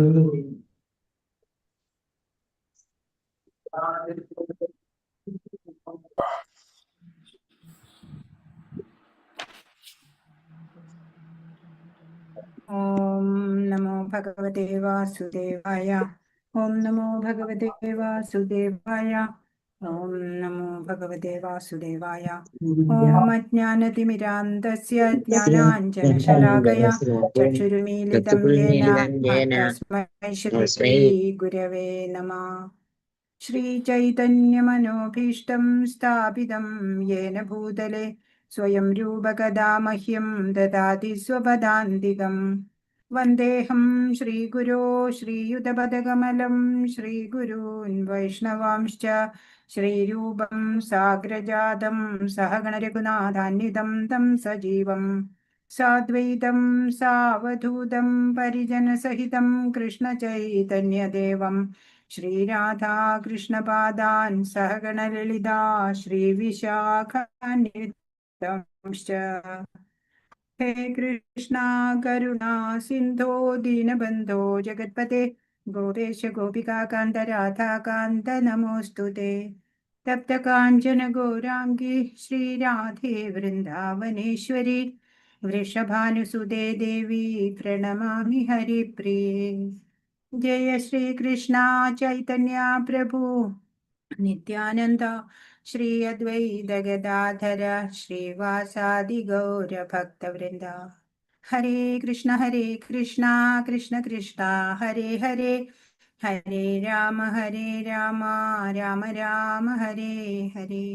ഓം നമോ ഭഗവതേ വാസുദേവായ. ഓം നമോ ഭഗവതേ വാസുദേവായ. ഓം നമോ ഭഗവതേ വാസുദേവായ. ഓം അജ്ഞാനതിമിരാന്തസ്യ ജ്ഞാനാഞ്ജനശലാകയ ചക്ഷുരുമീലിതം യേന തസ്മൈ ശ്രീ ഗുരവേ നമഃ. ശ്രീചൈതന്യമനോഭീഷ്ടം സ്ഥാപിതം യേന ഭൂതലെ സ്വയം രൂപകഥാ മഹ്യം ദദാതി സ്വപദാന്തികം. വന്ദേഹം ശ്രീഗുരോ ശ്രീയുതപദകമലം ശ്രീഗുരൂൻ വൈഷ്ണവാംശ്ച ശ്രീരൂപം സാഗ്രജാതം സഹഗണരഘുനാഥാന്വിതം തം സജീവം സാദ്വൈതം സാവധൂതം പരിജനസഹിതം കൃഷ്ണചൈതന്യദേവം ശ്രീരാധാകൃഷ്ണപാദാൻ സഹഗണലളിതാ ശ്രീവിശാഖാന്വിതംശ്ച. ഹേ കൃഷ്ണ കരുണാ സിന്ധോ ദീനബന്ധോ ജഗത്പതേ ഗോപേശ ഗോപികാകാന്ത രാധാകാന്ത നമോസ്തുതേ. തപ്തകാഞ്ചന ഗൗരാംഗി ശ്രീരാധേ വൃന്ദാവനേശ്വരി വൃഷഭാനുസുതേ ദേവി പ്രണമാമി ഹരിപ്രിയേ. ജയ ശ്രീകൃഷ്ണ ചൈതന്യ പ്രഭു നിത്യാനന്ദ ശ്രീ അദ്വൈത ഗദാധര ശ്രീവാസാദി ഗൗരഭക്തവൃന്ദ. ഹരേ കൃഷ്ണ കൃഷ്ണ കൃഷ്ണ ഹരേ ഹരേ, ഹരേ രാമ രാമ രാമ ഹരേ ഹരേ.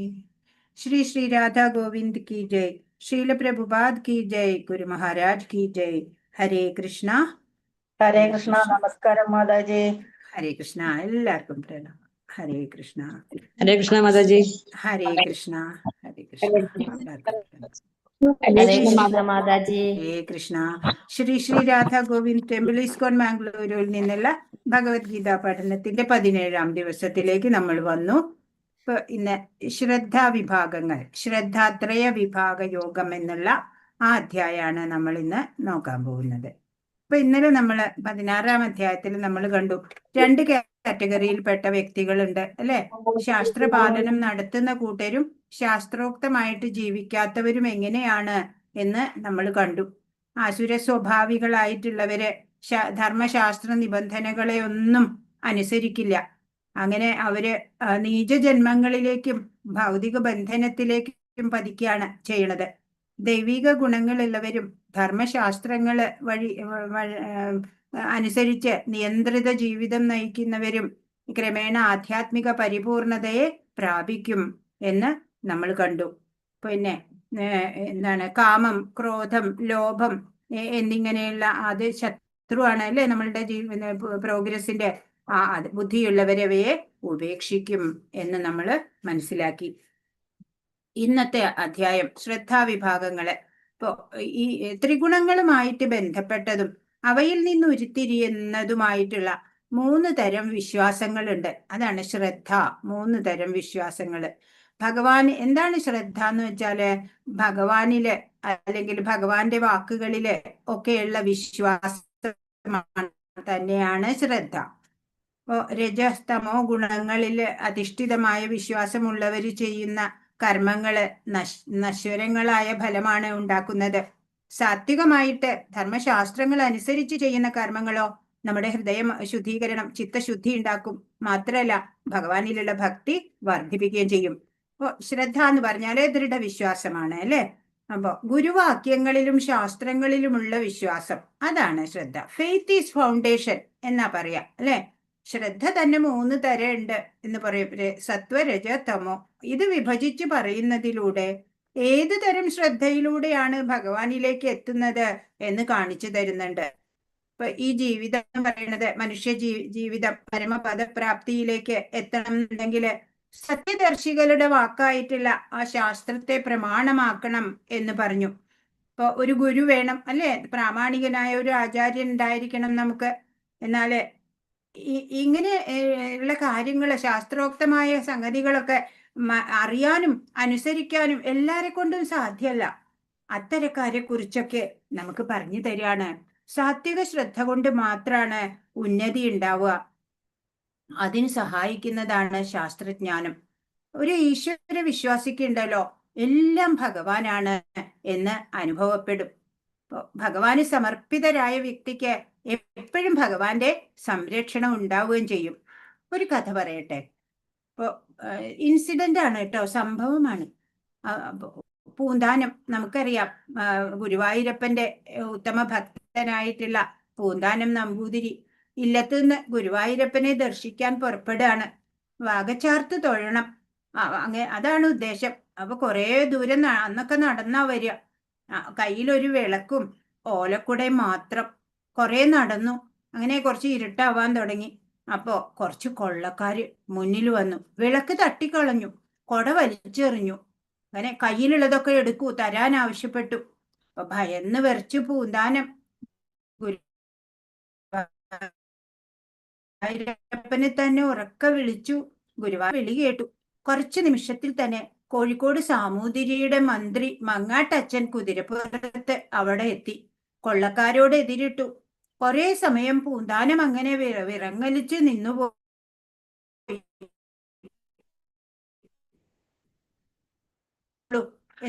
ശ്രീ ശ്രീ രാധാ ഗോവിന്ദ് की जय. श्रील प्रभुपाद की जय. गुरु महाराज की जय. ഹരേ കൃഷ്ണ. ഹരേ കൃഷ്ണ. നമസ്കാരം മാതാജി. ഹരേ കൃഷ്ണ. എല്ലാവർക്കും പ്രണാമം. ഹരേ കൃഷ്ണ. ഹരേ കൃഷ്ണ മാതാജി. ഹരേ കൃഷ്ണ. ഹരേ കൃഷ്ണ. ഹരേ കൃഷ്ണ മാതാജി. ഹരേ കൃഷ്ണ. ശ്രീ ശ്രീ രാധാ ഗോവിന്ദ് ടെമ്പിൾ ഇസ്കോൺ മാംഗ്ലൂരിൽ നിന്നുള്ള ഭഗവത്ഗീത പഠനത്തിന്റെ 17ാം ദിവസത്തിലേക്ക് നമ്മൾ വന്നു. ഇപ്പൊ ഇന്ന് ശ്രദ്ധാ വിഭാഗങ്ങൾ, ശ്രദ്ധാത്രയ വിഭാഗ യോഗം എന്നുള്ള ആ അധ്യായമാണ് നമ്മൾ ഇന്ന് നോക്കാൻ പോകുന്നത്. ഇപ്പൊ ഇന്നലെ നമ്മൾ 16ാം അധ്യായത്തിൽ നമ്മൾ കണ്ടു 2 കാറ്റഗറിയിൽപ്പെട്ട വ്യക്തികളുണ്ട് അല്ലെ. ശാസ്ത്രപാലനം നടത്തുന്ന കൂട്ടരും ശാസ്ത്രോക്തമായിട്ട് ജീവിക്കാത്തവരും എങ്ങനെയാണ് എന്ന് നമ്മൾ കണ്ടു. ആസുര സ്വഭാവികളായിട്ടുള്ളവര് ധർമ്മശാസ്ത്ര നിബന്ധനകളെ ഒന്നും അനുസരിക്കില്ല. അങ്ങനെ അവര് നീചജന്മങ്ങളിലേക്കും ഭൗതിക ബന്ധനത്തിലേക്കും പതിക്കുകയാണ് ചെയ്യണത്. ദൈവിക ഗുണങ്ങളുള്ളവരും ധർമ്മശാസ്ത്രങ്ങള് വഴി അനുസരിച്ച് നിയന്ത്രിത ജീവിതം നയിക്കുന്നവരും ക്രമേണ ആധ്യാത്മിക പരിപൂർണതയെ പ്രാപിക്കും എന്ന് നമ്മൾ കണ്ടു. പിന്നെ എന്താണ് കാമം, ക്രോധം, ലോഭം എന്നിങ്ങനെയുള്ള അത് ശത്രുവാണ് അല്ലെ നമ്മളുടെ പ്രോഗ്രസിന്റെ ബുദ്ധിയുള്ളവരവയെ ഉപേക്ഷിക്കും എന്ന് നമ്മൾ മനസ്സിലാക്കി. ഇന്നത്തെ അധ്യായം ശ്രദ്ധാവിഭാഗങ്ങള്. ഇപ്പോ ഈ ത്രിഗുണങ്ങളുമായിട്ട് ബന്ധപ്പെട്ടതും അവയിൽ നിന്ന് ഉരുത്തിരിയുന്നതുമായിട്ടുള്ള 3 തരം വിശ്വാസങ്ങളുണ്ട്. അതാണ് ശ്രദ്ധ. 3 തരം വിശ്വാസങ്ങള്. ഭഗവാൻ എന്താണ് ശ്രദ്ധ എന്ന് വെച്ചാല് ഭഗവാനില് അല്ലെങ്കിൽ ഭഗവാന്റെ വാക്കുകളില് ഒക്കെയുള്ള വിശ്വാസം തന്നെയാണ് ശ്രദ്ധ. രജസ്തമോ ഗുണങ്ങളിൽ അധിഷ്ഠിതമായ വിശ്വാസമുള്ളവര് ചെയ്യുന്ന കർമ്മങ്ങള് നശ്വരങ്ങളായ ഫലമാണ് ഉണ്ടാക്കുന്നത്. സാത്വികമായിട്ട് ധർമ്മശാസ്ത്രങ്ങൾ അനുസരിച്ച് ചെയ്യുന്ന കർമ്മങ്ങളോ നമ്മുടെ ഹൃദയം ശുദ്ധീകരണം, ചിത്തശുദ്ധി ഉണ്ടാക്കും. മാത്രമല്ല ഭഗവാനിലുള്ള ഭക്തി വർദ്ധിപ്പിക്കുകയും ചെയ്യും. അപ്പോ ശ്രദ്ധ എന്ന് പറഞ്ഞാല് ദൃഢവിശ്വാസമാണ് അല്ലെ. അപ്പോ ഗുരുവാക്യങ്ങളിലും ശാസ്ത്രങ്ങളിലുമുള്ള വിശ്വാസം, അതാണ് ശ്രദ്ധ. ഫെയ്ത്ത് ഈസ് ഫൗണ്ടേഷൻ എന്നാ പറയാ അല്ലെ. ശ്രദ്ധ തന്നെ 3 തരം ഉണ്ട് എന്ന് പറയും. സത്വ, രജ, തമോ. ഇത് വിഭജിച്ച് പറയുന്നതിലൂടെ ഏത് തരം ശ്രദ്ധയിലൂടെയാണ് ഭഗവാനിലേക്ക് എത്തുന്നത് എന്ന് കാണിച്ചു തരുന്നുണ്ട്. ഇപ്പൊ ഈ ജീവിതം എന്ന് പറയുന്നത് മനുഷ്യ ജീവിതം പരമപദപ്രാപ്തിയിലേക്ക് എത്തണം എന്നുണ്ടെങ്കിൽ സത്യദർശികളുടെ വാക്കായിട്ടുള്ള ആ ശാസ്ത്രത്തെ പ്രമാണമാക്കണം എന്ന് പറഞ്ഞു. ഇപ്പൊ ഒരു ഗുരു വേണം അല്ലെ. പ്രാമാണികനായ ഒരു ആചാര്യൻ ഉണ്ടായിരിക്കണം നമുക്ക്. എന്നാല് ഇങ്ങനെ ഉള്ള കാര്യങ്ങള്, ശാസ്ത്രോക്തമായ സംഗതികളൊക്കെ അറിയാനും അനുസരിക്കാനും എല്ലാരെ കൊണ്ടും സാധ്യമല്ല. അത്തരക്കാരെ കുറിച്ചൊക്കെ നമുക്ക് പറഞ്ഞു തരികയാണ് സാത്വിക ശ്രദ്ധ കൊണ്ട് മാത്രമാണ് ഉന്നതി ഉണ്ടാവുക. അതിന് സഹായിക്കുന്നതാണ് ശാസ്ത്രജ്ഞാനം. ഒരു ഈശ്വര വിശ്വാസിക്കുണ്ടല്ലോ, എല്ലാം ഭഗവാനാണ് എന്ന് അനുഭവപ്പെടും. ഭഗവാന് സമർപ്പിതരായ വ്യക്തിക്ക് എപ്പോഴും ഭഗവാന്റെ സംരക്ഷണം ഉണ്ടാവുകയും ചെയ്യും. ഒരു കഥ പറയട്ടെ. ഇപ്പോ ഇൻസിഡന്റ് ആണ് കേട്ടോ, സംഭവമാണ്. പൂന്താനം നമുക്കറിയാം, ഗുരുവായൂരപ്പന്റെ ഉത്തമ ഭക്തനായിട്ടുള്ള പൂന്താനം നമ്പൂതിരി ഇല്ലത്തുനിന്ന് ഗുരുവായൂരപ്പനെ ദർശിക്കാൻ പുറപ്പെടുകയാണ്. വാകച്ചാർത്ത് തൊഴണം, അതാണ് ഉദ്ദേശം. അപ്പൊ കുറേ ദൂരം അന്നൊക്കെ നടന്നാ വരിക. കയ്യിലൊരു വിളക്കും ഓലക്കുടയും മാത്രം. കുറെ നടന്നു. അങ്ങനെ കുറച്ച് ഇരുട്ടാവാൻ തുടങ്ങി. അപ്പോ കുറച്ച് കൊള്ളക്കാര് മുന്നിൽ വന്നു. വിളക്ക് തട്ടിക്കളഞ്ഞു, കൊട വലിച്ചെറിഞ്ഞു. അങ്ങനെ കയ്യിലുള്ളതൊക്കെ എടുക്കൂ, തരാൻ ആവശ്യപ്പെട്ടു. അപ്പൊ ഭയന്ന് വിറച്ചു പൂന്താനം ഗുരുവായൂരപ്പനെ തന്നെ ഉറക്ക വിളിച്ചു. ഗുരുവായൂർ വിളി കേട്ടു. കുറച്ചു നിമിഷത്തിൽ തന്നെ കോഴിക്കോട് സാമൂതിരിയുടെ മന്ത്രി മങ്ങാട്ടച്ചൻ കുതിരപ്പുറത്ത് അവിടെ എത്തി. കൊള്ളക്കാരോട് എതിരിട്ടു. കുറെ സമയം പൂന്താനം അങ്ങനെ വിറങ്ങലിച്ച് നിന്നുപോയി.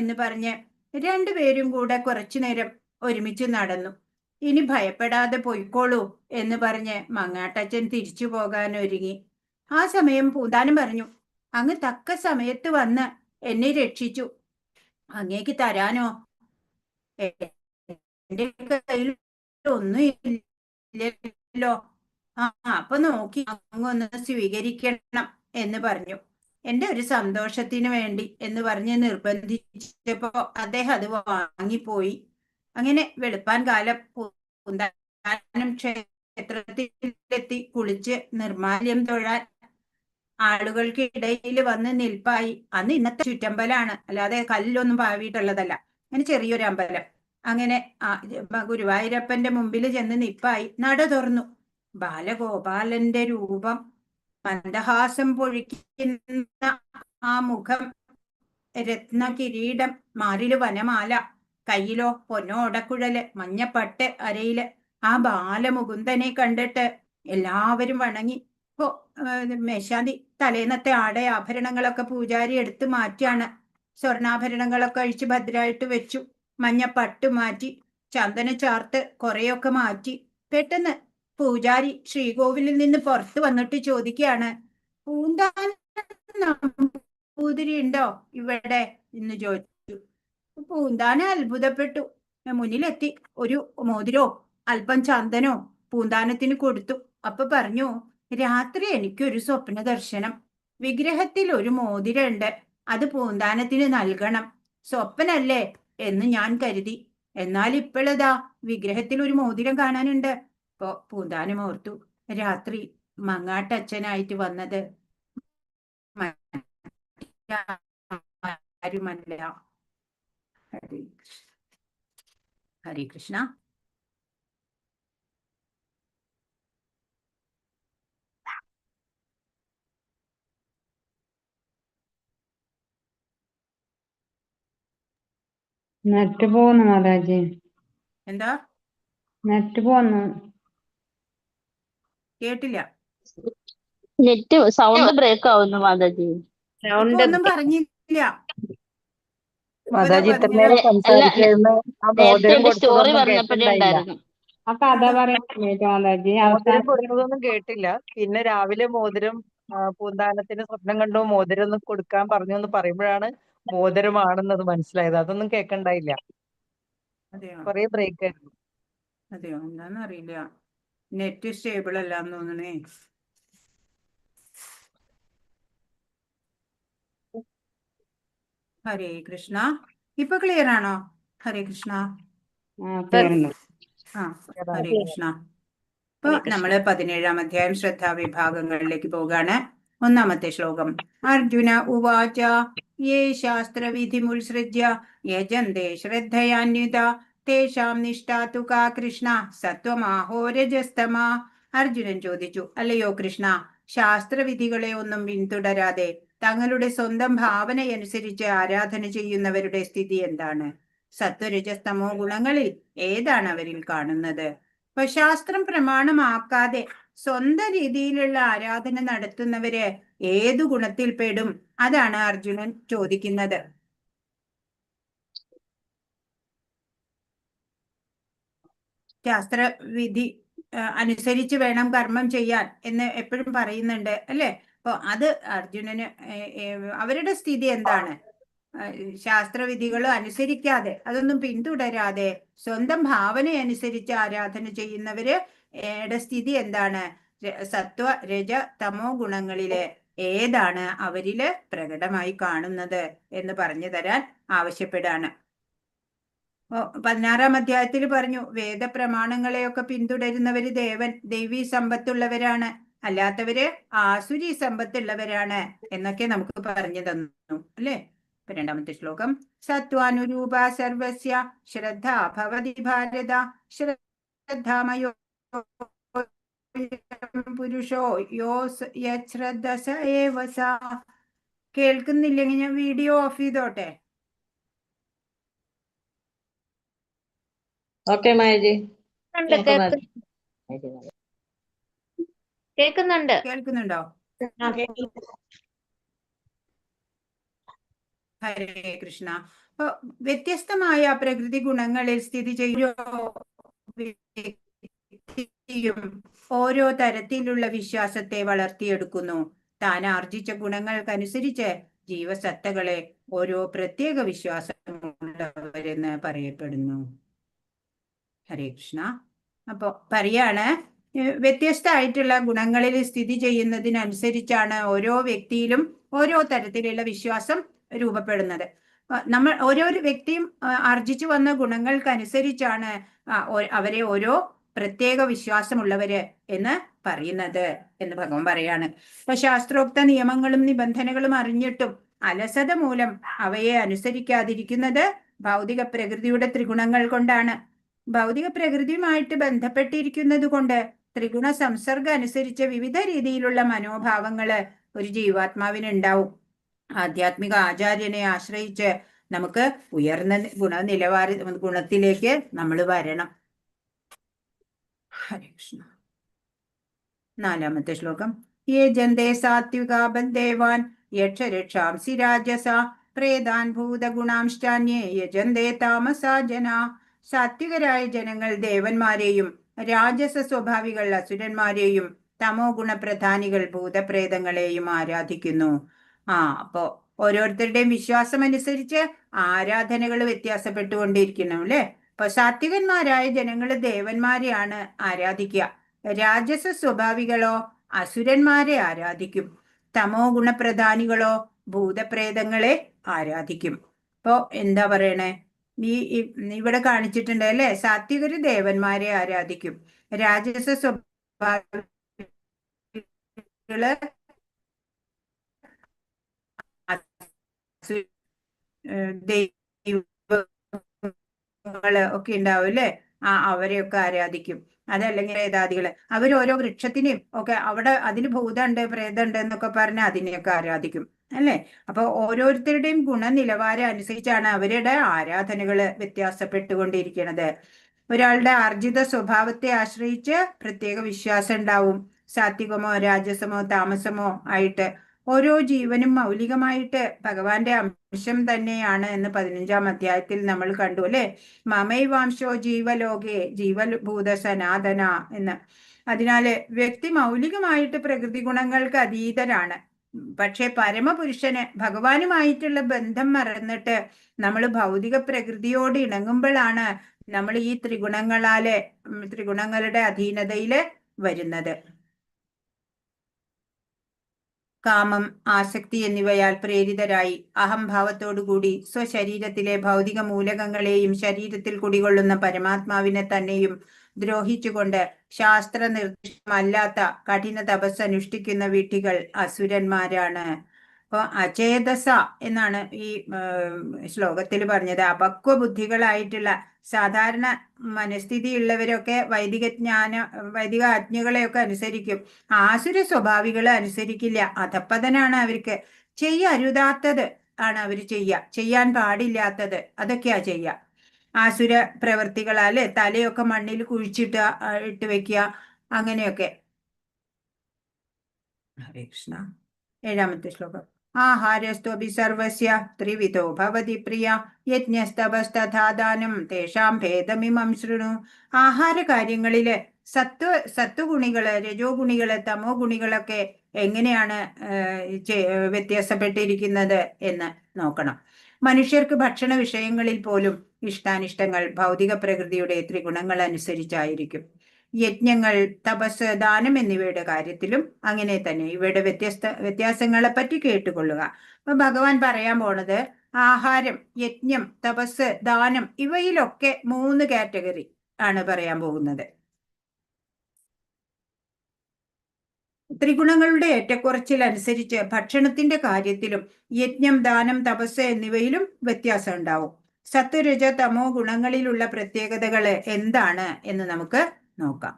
എന്ന് പറഞ്ഞ് രണ്ടുപേരും കൂടെ കുറച്ചു നേരം ഒരുമിച്ച് നടന്നു. ഇനി ഭയപ്പെടാതെ പൊയ്ക്കോളൂ എന്ന് പറഞ്ഞ് മങ്ങാട്ടച്ചൻ തിരിച്ചു പോകാൻ ഒരുങ്ങി. ആ സമയം പൂന്താനം പറഞ്ഞു, അങ്ങ് തക്ക സമയത്ത് വന്ന് എന്നെ രക്ഷിച്ചു. അങ്ങേക്ക് തരാനോ എന്റെ കയ്യിൽ ഒന്നും ഇല്ലല്ലോ. അപ്പൊ നോക്കി അങ്ങൊന്ന് സ്വീകരിക്കണം എന്ന് പറഞ്ഞു. എന്റെ ഒരു സന്തോഷത്തിന് വേണ്ടി എന്ന് പറഞ്ഞ് നിർബന്ധിച്ചപ്പോ അദ്ദേഹം അത് വാങ്ങിപ്പോയി. അങ്ങനെ വെളുപ്പാൻ കാലം പൂന്താനം ക്ഷേത്രത്തിലെത്തി കുളിച്ച് നിർമാല്യം തൊഴാൻ ആളുകൾക്ക് ഇടയിൽ വന്ന് നിൽപ്പായി. അന്ന് ഇന്നത്തെ ചുറ്റമ്പലാണ്, അല്ലാതെ കല്ലൊന്നും പാവിയിട്ടുള്ളതല്ല. അങ്ങനെ ചെറിയൊരു അമ്പലം. അങ്ങനെ ഗുരുവായൂരപ്പന്റെ മുമ്പിൽ ചെന്ന് നിപ്പായി. നട തുറന്നു. ബാലഗോപാലന്റെ രൂപം, മന്ദഹാസം പൊഴിക്കുന്ന ആ മുഖം, രത്ന കിരീടം, മാറില് വനമാല, കയ്യിലോ പൊന്നോടക്കുഴല്, മഞ്ഞപ്പട്ട് അരയില്. ആ ബാലമുകുന്ദനെ കണ്ടിട്ട് എല്ലാവരും വണങ്ങി. ഇപ്പോ മേശാന്തി തലേന്നത്തെ ആഭരണങ്ങളൊക്കെ പൂജാരി എടുത്ത് മാറ്റിയാണ്. സ്വർണ്ണാഭരണങ്ങളൊക്കെ അഴിച്ച് ഭദ്രമായിട്ട് വെച്ചു. മഞ്ഞപ്പട്ട് മാറ്റി, ചന്ദന ചാർത്ത് കുറെയൊക്കെ മാറ്റി. പെട്ടെന്ന് പൂജാരി ശ്രീകോവിലിൽ നിന്ന് പുറത്ത് വന്നിട്ട് ചോദിക്കുകയാണ്, പൂന്താനം നമ്പൂതിരി ഉണ്ടോ ഇവിടെ എന്ന് ചോദിച്ചു. പൂന്താനം അത്ഭുതപ്പെട്ടു. മുന്നിലെത്തി ഒരു മോതിരോ അല്പം ചന്ദനോ പൂന്താനത്തിന് കൊടുത്തു. അപ്പൊ പറഞ്ഞു, രാത്രി എനിക്കൊരു സ്വപ്ന ദർശനം. വിഗ്രഹത്തിൽ ഒരു മോതിരമുണ്ട്, അത് പൂന്താനത്തിന് നൽകണം. സ്വപ്നല്ലേ എന്ന് ഞാൻ കരുതി. എന്നാൽ ഇപ്പോഴതാ വിഗ്രഹത്തിൽ ഒരു മോതിരം കാണാനുണ്ട്. ഇപ്പോ പൂന്താനം ഓർത്തു, രാത്രി മങ്ങാട്ടച്ഛനായിട്ട് വന്നത് ആരുമല്ല. ഹരേ കൃഷ്ണ. നെറ്റ് പോന്നു മാതാജി. എന്താ? നെറ്റ് പോന്നു. കേട്ടില്ല. നെറ്റ് സൗണ്ട് ബ്രേക്ക് ആവുന്നു മാതാജി. ഒന്നും പറഞ്ഞില്ല മാതാജി ഇത്ര പറഞ്ഞത്. നേരം സംസാരിക്കുന്ന ആ മോതിരം സ്റ്റോറി കൊടുത്തതൊന്നും പറഞ്ഞപ്പോഴേ കേട്ടിണ്ടായില്ല. ഉണ്ടായിരുന്നു. ആ കഥ പറയാൻ മാതാജി. മോതിരം അവസാനം കൊടുത്തതൊന്നും കേട്ടില്ല. പിന്നെ രാവിലെ മോതിരം പൂന്താനത്തിന് സ്വപ്നം കണ്ടു, മോതിരം ഒന്ന് കൊടുക്കാൻ പറഞ്ഞു എന്ന് പറയുമ്പോഴാണ് മോതിരമാണെന്നത് മനസ്സിലായത്. അതൊന്നും കേൾക്കണ്ടായില്ല. അതെയോ? കൊറേ ബ്രേക്ക് ആയിരുന്നു. അതെയോ? എന്താന്ന് അറിയില്ല, നെറ്റ് സ്റ്റേബിൾ അല്ലാന്ന് തോന്നണേ. ഹരേ കൃഷ്ണ. ഇപ്പൊ ക്ലിയർ ആണോ? ഹരേ കൃഷ്ണ. തീർന്നു. ഹരേ കൃഷ്ണ. ഇപ്പൊ നമ്മള് 17-ാം അധ്യായം ശ്രദ്ധാ വിഭാഗങ്ങളിലേക്ക് പോകാണ്. ഒന്നാമത്തെ ശ്ലോകം. അർജുന ഉവാച യേ ശാസ്ത്രവിധിമുത്സൃജ്യ യജന്തെ ശ്രദ്ധയാന്യുത തേഷാം നിഷ്ഠാ തു കാ കൃഷ്ണ സത്വമാഹോ രജസ്തമാ. അർജുനൻ ചോദിച്ചു, അല്ലയോ കൃഷ്ണ, ശാസ്ത്രവിധികളെ ഒന്നും പിന്തുടരാതെ തങ്ങളുടെ സ്വന്തം ഭാവനയനുസരിച്ച് ആരാധന ചെയ്യുന്നവരുടെ സ്ഥിതി എന്താണ്? സത്വരജസ്തമോ ഗുണങ്ങളിൽ ഏതാണ് അവരിൽ കാണുന്നത്? അപ്പൊ ശാസ്ത്രം പ്രമാണമാക്കാതെ സ്വന്തം രീതിയിലുള്ള ആരാധന നടത്തുന്നവര് ഏതു ഗുണത്തിൽ പെടും? അതാണ് അർജുനൻ ചോദിക്കുന്നത്. ശാസ്ത്രവിധി അനുസരിച്ച് വേണം കർമ്മം ചെയ്യാൻ എന്ന് എപ്പോഴും പറയുന്നുണ്ട് അല്ലെ? അപ്പൊ അത് അർജുനന് അവരുടെ സ്ഥിതി എന്താണ്? ശാസ്ത്രവിധികൾ അനുസരിക്കാതെ, അതൊന്നും പിന്തുടരാതെ സ്വന്തം ഭാവനയനുസരിച്ച് ആരാധന ചെയ്യുന്നവര് സ്ഥിതി എന്താണ്? സത്വ രജ തമോ ഗുണങ്ങളില് ഏതാണ് അവരില് പ്രകടമായി കാണുന്നത് എന്ന് പറഞ്ഞു തരാൻ ആവശ്യപ്പെടാണ്. 16-ാം അധ്യായത്തിൽ പറഞ്ഞു, വേദപ്രമാണങ്ങളെയൊക്കെ പിന്തുടരുന്നവര് ദൈവീ സമ്പത്തുള്ളവരാണ്, അല്ലാത്തവര് ആസുരി സമ്പത്തുള്ളവരാണ് എന്നൊക്കെ നമുക്ക് പറഞ്ഞു തന്നു അല്ലെ? 2-ാമത്തെ ശ്ലോകം, സത്വാനുരൂപ സർവസ്യ ശ്രദ്ധ ഭവതി ഭാരത ശ്രദ്ധാമയോ പുരുഷോ യോ യശ്രദ്ധ സ ഏവ സ. കേൾക്കുന്നില്ലെങ്കിൽ ഞാൻ വീഡിയോ ഓഫ് ചെയ്തോട്ടെ. ഓക്കെ മായജി, കേൾക്കുന്നുണ്ട്. കേൾക്കുന്നുണ്ടോ? ഹരേ കൃഷ്ണ. അപ്പൊ വ്യത്യസ്തമായ പ്രകൃതി ഗുണങ്ങളിൽ സ്ഥിതി ചെയ്യോ ഓരോ തരത്തിലുള്ള വിശ്വാസത്തെ വളർത്തിയെടുക്കുന്നു. താൻ ആർജിച്ച ഗുണങ്ങൾക്കനുസരിച്ച് ജീവസത്തകളെ ഓരോ പ്രത്യേക വിശ്വാസമുള്ളവരെന്ന് പറയപ്പെടുന്നു. ഹരേ കൃഷ്ണ. അപ്പൊ പറയാണ്, വ്യത്യസ്തമായിട്ടുള്ള ഗുണങ്ങളിൽ സ്ഥിതി ചെയ്യുന്നതിനനുസരിച്ചാണ് ഓരോ വ്യക്തിയിലും ഓരോ തരത്തിലുള്ള വിശ്വാസം രൂപപ്പെടുന്നത്. നമ്മൾ ഓരോ വ്യക്തിയും ആർജിച്ചു വന്ന ഗുണങ്ങൾക്കനുസരിച്ചാണ് അവരെ ഓരോ പ്രത്യേക വിശ്വാസമുള്ളവര് എന്ന് പറയുന്നത് എന്ന് ഭഗവാൻ പറയാണ്. അപ്പൊ ശാസ്ത്രോക്ത നിയമങ്ങളും നിബന്ധനകളും അറിഞ്ഞിട്ടും അലസത മൂലം അവയെ അനുസരിക്കാതിരിക്കുന്നത് ഭൗതിക പ്രകൃതിയുടെ ത്രിഗുണങ്ങൾ കൊണ്ടാണ്. ഭൗതിക പ്രകൃതിയുമായിട്ട് ബന്ധപ്പെട്ടിരിക്കുന്നത് കൊണ്ട് ത്രിഗുണ സംസർഗം അനുസരിച്ച് വിവിധ രീതിയിലുള്ള മനോഭാവങ്ങള് ഒരു ജീവാത്മാവിന് ഉണ്ടാവും. ആധ്യാത്മിക ആചാര്യനെ ആശ്രയിച്ച് നമുക്ക് ഉയർന്ന ഗുണത്തിലേക്ക് നമ്മൾ വരണം. ഹരേ കൃഷ്ണ. 4-ാമത്തെ ശ്ലോകം, യേ ജന്തേ സാത്വികാ ബന്ധേവാൻ യക്ഷരക്ഷാംസി രാജസ പ്രേതാൻ ഭൂതഗുണാംശ്ചാന്യേ യജന്തേ താമസാ ജനാ. സാത്വികരായ ജനങ്ങൾ ദേവന്മാരെയും രാജസ സ്വഭാവികൾ അസുരന്മാരെയും തമോ ഗുണപ്രധാനികൾ ഭൂതപ്രേതങ്ങളെയും ആരാധിക്കുന്നു. അപ്പോ ഓരോരുത്തരുടെയും വിശ്വാസം അനുസരിച്ച് ആരാധനകൾ വ്യത്യാസപ്പെട്ടുകൊണ്ടിരിക്കണം അല്ലെ? അപ്പൊ സാത്വികന്മാരായ ജനങ്ങൾ ദേവന്മാരെയാണ് ആരാധിക്കുക. രാജസ സ്വഭാവികളോ അസുരന്മാരെ ആരാധിക്കും. തമോ ഗുണപ്രധാനികളോ ഭൂതപ്രേതങ്ങളെ ആരാധിക്കും. അപ്പോ എന്താ പറയണേ? ഇവിടെ കാണിച്ചിട്ടുണ്ട് അല്ലെ? സാത്വികര് ദേവന്മാരെ ആരാധിക്കും, രാജസ സ്വഭാവികള് ദൈവങ്ങള് ഒക്കെ ഉണ്ടാവും അല്ലെ? അവരെയൊക്കെ ആരാധിക്കും. അതല്ലെങ്കിൽ പ്രേതാദികള്, അവർ ഓരോ വൃക്ഷത്തിനെയും ഒക്കെ അവിടെ അതിന് ഭൂതമുണ്ട് പ്രേതമുണ്ട് എന്നൊക്കെ പറഞ്ഞ് അതിനെയൊക്കെ ആരാധിക്കും അല്ലെ? അപ്പൊ ഓരോരുത്തരുടെയും ഗുണനിലവാരം അനുസരിച്ചാണ് അവരുടെ ആരാധനകള് വ്യത്യാസപ്പെട്ടുകൊണ്ടിരിക്കുന്നത്. ഒരാളുടെ ആർജിത സ്വഭാവത്തെ ആശ്രയിച്ച് പ്രത്യേക വിശ്വാസം ഉണ്ടാവും. സാത്വികമോ രാജസമോ താമസമോ ആയിട്ട് ഓരോ ജീവനും മൗലികമായിട്ട് ഭഗവാന്റെ അംശം തന്നെയാണ് എന്ന് 15-ാം അധ്യായത്തിൽ നമ്മൾ കണ്ടു അല്ലെ? മമൈവാംശോ ജീവലോകേ ജീവഭൂത സനാതന എന്ന്. അതിനാല് വ്യക്തി മൗലികമായിട്ട് പ്രകൃതി ഗുണങ്ങൾക്ക് അതീതരാണ്. പക്ഷെ പരമപുരുഷന് ഭഗവാനുമായിട്ടുള്ള ബന്ധം മറന്നിട്ട് നമ്മൾ ഭൗതിക പ്രകൃതിയോട് ഇണങ്ങുമ്പോഴാണ് നമ്മൾ ഈ ത്രിഗുണങ്ങളുടെ അധീനതയില് വരുന്നത്. കാമം, ആസക്തി എന്നിവയാൽ പ്രേരിതരായി അഹംഭാവത്തോടുകൂടി സ്വശരീരത്തിലെ ഭൗതിക മൂലകങ്ങളെയും ശരീരത്തിൽ കുടികൊള്ളുന്ന പരമാത്മാവിനെ തന്നെയും ദ്രോഹിച്ചുകൊണ്ട് ശാസ്ത്ര നിർദ്ദിഷ്ടമല്ലാത്ത കഠിന തപസ് അനുഷ്ഠിക്കുന്ന വിഡ്ഢികൾ അസുരന്മാരാണ്. അപ്പൊ അചേതസ എന്നാണ് ഈ ശ്ലോകത്തിൽ പറഞ്ഞത്. അപക്വ ബുദ്ധികളായിട്ടുള്ള സാധാരണ മനസ്ഥിതി ഉള്ളവരൊക്കെ വൈദിക ആജ്ഞകളെയൊക്കെ അനുസരിക്കും. ആസുര സ്വഭാവികളെ അനുസരിക്കില്ല. അധപ്പതനാണ് അവർക്ക്. ചെയ്യരുതാത്തത് ആണ് അവർ ചെയ്യാൻ പാടില്ലാത്തത് അതൊക്കെയാ ചെയ്യുക. ആസുര പ്രവർത്തികളാല് തലയൊക്കെ മണ്ണിൽ കുഴിച്ചിട്ട് ഇട്ട് വെക്കുക, അങ്ങനെയൊക്കെ. ഹരേ കൃഷ്ണ. 7ാമത്തെ ശ്ലോകം. ആഹാരസ്ത്വപി സർവസ്യ ത്രിവിധോ ഭവതി പ്രിയ യജ്ഞസ്തപസ്തഥാ ദാനം തേഷാം ഭേദമിമം ശൃണു. ആഹാര കാര്യങ്ങളില് സത്വഗുണികള്, രജോ ഗുണികള്, തമോ ഗുണികളൊക്കെ എങ്ങനെയാണ് വ്യത്യാസപ്പെട്ടിരിക്കുന്നത് എന്ന് നോക്കണം. മനുഷ്യർക്ക് ഭക്ഷണ വിഷയങ്ങളിൽ പോലും ഇഷ്ടാനിഷ്ടങ്ങൾ ഭൗതിക പ്രകൃതിയുടെ ത്രിഗുണങ്ങൾ അനുസരിച്ചായിരിക്കും. യജ്ഞങ്ങൾ, തപസ്, ദാനം എന്നിവയുടെ കാര്യത്തിലും അങ്ങനെ തന്നെ. ഇവയുടെ വ്യത്യാസങ്ങളെ പറ്റി കേട്ടുകൊള്ളുക. അപ്പൊ ഭഗവാൻ പറയാൻ പോണത് ആഹാരം, യജ്ഞം, തപസ്, ദാനം ഇവയിലൊക്കെ 3 കാറ്റഗറി ആണ് പറയാൻ പോകുന്നത്. ത്രിഗുണങ്ങളുടെ ഏറ്റക്കുറച്ചിൽ അനുസരിച്ച് ഭക്ഷണത്തിന്റെ കാര്യത്തിലും യജ്ഞം, ദാനം, തപസ് എന്നിവയിലും വ്യത്യാസം ഉണ്ടാവും. സത്വരജ തമോ ഗുണങ്ങളിലുള്ള പ്രത്യേകതകള് എന്താണ് എന്ന് നമുക്ക് നോക്കാം.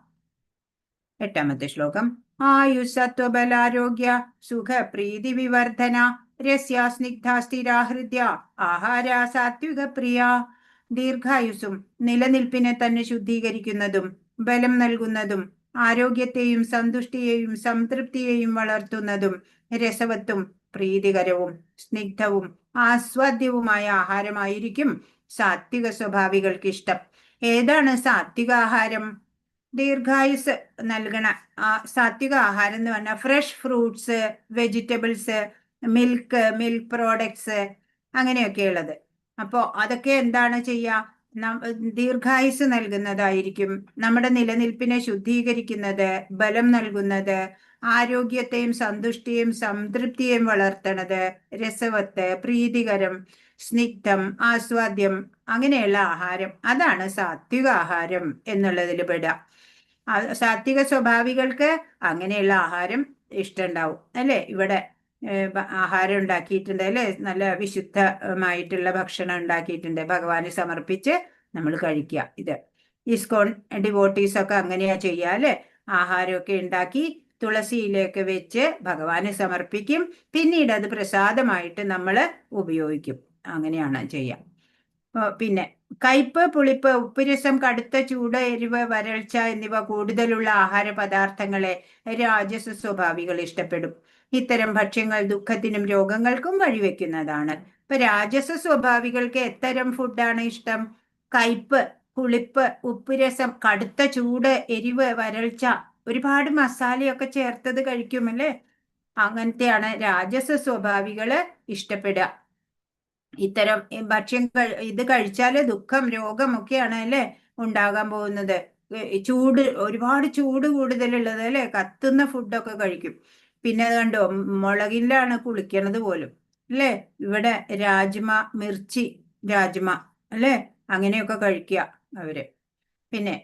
8ാമത്തെ ശ്ലോകം. ആയുസത്വബലാരോഗ്യ സുഖ പ്രീതി വിവർധന രസ്യ സ്നിഗ്ധ സ്ഥിരാ ഹൃദ്യ ആഹാര സാത്വിക പ്രിയ. ദീർഘായുസ്സും നിലനിൽപ്പിനെ തന്നെ ശുദ്ധീകരിക്കുന്നതും ബലം നൽകുന്നതും ആരോഗ്യത്തെയും സന്തുഷ്ടിയെയും സംതൃപ്തിയെയും വളർത്തുന്നതും രസവത്തും പ്രീതികരവും സ്നിഗ്ധവും ആസ്വാദ്യവുമായ ആഹാരമായിരിക്കും സാത്വിക സ്വഭാവികൾക്ക് ഇഷ്ടം. ഏതാണ് സാത്വിക ആഹാരം? ദീർഘായുസ് നൽകണ സാത്വിക ആഹാരം എന്ന് പറഞ്ഞാൽ fresh fruits, vegetables, milk products അങ്ങനെയൊക്കെ ഉള്ളത്. അപ്പോൾ അതൊക്കെ എന്താണ് ചെയ്യുക? ദീർഘായുസ് നൽകുന്നതായിരിക്കും, നമ്മുടെ നിലനിൽപ്പിനെ ശുദ്ധീകരിക്കുന്നത്, ബലം നൽകുന്നത്, ആരോഗ്യത്തെയും സന്തുഷ്ടിയെയും സംതൃപ്തിയെയും വളർത്തണത്, രസവത്ത്, പ്രീതികരം, സ്നിഗ്ധം, ആസ്വാദ്യം അങ്ങനെയുള്ള ആഹാരം, അതാണ് സാത്വിക ആഹാരം എന്നുള്ളതിൽ പെടുക. സാത്വിക സ്വഭാവികൾക്ക് അങ്ങനെയുള്ള ആഹാരം ഇഷ്ടമുണ്ടാവും അല്ലേ? ഇവിടെ ആഹാരം ഉണ്ടാക്കിയിട്ടുണ്ട് അല്ലേ, നല്ല വിശുദ്ധമായിട്ടുള്ള ഭക്ഷണം ഉണ്ടാക്കിയിട്ടുണ്ട്, ഭഗവാന് സമർപ്പിച്ച് നമ്മൾ കഴിക്കുക. ഇത് ഇസ്കോൺ ഡിവോട്ടീസ് ഒക്കെ അങ്ങനെയാ ചെയ്യുക അല്ലേ? ആഹാരമൊക്കെ ഉണ്ടാക്കി തുളസിയിലേക്ക് വെച്ച് ഭഗവാന് സമർപ്പിക്കും, പിന്നീട് അത് പ്രസാദമായിട്ട് നമ്മൾ ഉപയോഗിക്കും. അങ്ങനെയാണ് ചെയ്യുക. പിന്നെ കയ്പ്, പുളിപ്പ്, ഉപ്പുരസം, കടുത്ത ചൂട്, എരിവ്, വരൾച്ച എന്നിവ കൂടുതലുള്ള ആഹാര പദാർത്ഥങ്ങളെ രാജസ സ്വഭാവികൾ ഇഷ്ടപ്പെടും. ഇത്തരം ഭക്ഷ്യങ്ങൾ ദുഃഖത്തിനും രോഗങ്ങൾക്കും വഴിവെക്കുന്നതാണ്. ഇപ്പൊ രാജസ സ്വഭാവികൾക്ക് എത്തരം ഫുഡാണ് ഇഷ്ടം? കയ്പ്, പുളിപ്പ്, ഉപ്പുരസം, കടുത്ത ചൂട്, എരിവ്, വരൾച്ച, ഒരുപാട് മസാലയൊക്കെ ചേർത്തത് കഴിക്കുമല്ലേ? അങ്ങനത്തെയാണ് രാജസ സ്വഭാവികള് ഇഷ്ടപ്പെടുക. ഇത്തരം ഭക്ഷ്യങ്ങൾ ഇത് കഴിച്ചാല് ദുഃഖം, രോഗമൊക്കെയാണ് അല്ലേ ഉണ്ടാകാൻ പോകുന്നത്. ഒരുപാട് ചൂട് കൂടുതലുള്ളത് അല്ലേ, കത്തുന്ന ഫുഡൊക്കെ കഴിക്കും. പിന്നെ അത് കണ്ടോ, മുളകിലാണ് കുളിക്കണത് പോലും അല്ലേ? ഇവിടെ രാജ്മ, മിർച്ചി രാജ്മ അല്ലേ, അങ്ങനെയൊക്കെ കഴിക്കുക അവര്. പിന്നെ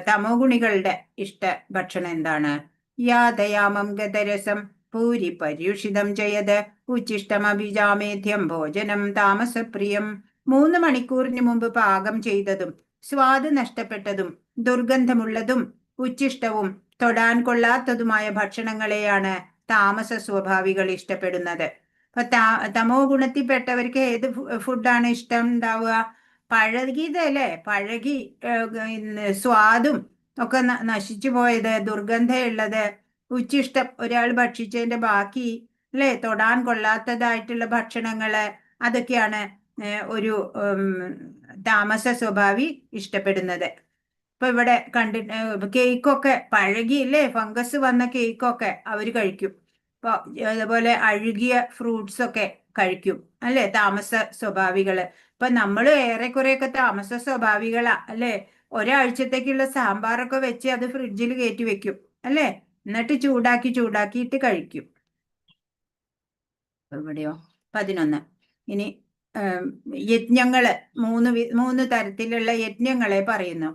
തമോ ഗുണികളുടെ ഇഷ്ട ഭക്ഷണം എന്താണ്? യാതയാമം ഗതരസം പൂരി പര്യുഷിതം ചെയ്ത് ഉച്ചിഷ്ടമഭിജാമേധ്യം ഭോജനം താമസപ്രിയം. 3 മണിക്കൂറിന് മുമ്പ് പാകം ചെയ്തതും സ്വാദ് നഷ്ടപ്പെട്ടതും ദുർഗന്ധമുള്ളതും ഉച്ചിഷ്ടവും തൊടാൻ കൊള്ളാത്തതുമായ ഭക്ഷണങ്ങളെയാണ് താമസ സ്വഭാവികൾ ഇഷ്ടപ്പെടുന്നത്. അപ്പൊ തമോ ഗുണത്തിൽപ്പെട്ടവർക്ക് ഏത് ഫുഡാണ് ഇഷ്ടം ഉണ്ടാവുക? പഴകിയതല്ലേ, പഴകി സ്വാദും ഒക്കെ നശിച്ചു പോയത്, ദുർഗന്ധമുള്ളത്, ഉച്ചിഷ്ടം ഒരാൾ ഭക്ഷിച്ചതിന്റെ ബാക്കി അല്ലെ, തൊടാൻ കൊള്ളാത്തതായിട്ടുള്ള ഭക്ഷണങ്ങള്, അതൊക്കെയാണ് ഒരു താമസ സ്വഭാവി ഇഷ്ടപ്പെടുന്നത്. ഇപ്പൊ ഇവിടെ കേക്കൊക്കെ പഴകിയില്ലേ, ഫംഗസ് വന്ന കേക്കൊക്കെ അവര് കഴിക്കും. ഇപ്പൊ അതുപോലെ അഴുകിയ ഫ്രൂട്ട്സ് ഒക്കെ കഴിക്കും അല്ലെ താമസ സ്വഭാവികള്. ഇപ്പൊ നമ്മൾ ഏറെക്കുറെയൊക്കെ താമസ സ്വഭാവികളാ അല്ലെ? ഒരാഴ്ചത്തേക്കുള്ള സാമ്പാറൊക്കെ വെച്ച് അത് ഫ്രിഡ്ജിൽ കയറ്റി വെക്കും അല്ലെ, എന്നിട്ട് ചൂടാക്കിയിട്ട് കഴിക്കും. ഇവിടെയോ 11. ഇനി യജ്ഞങ്ങള് 3 തരത്തിലുള്ള യജ്ഞങ്ങളെ പറയുന്നു.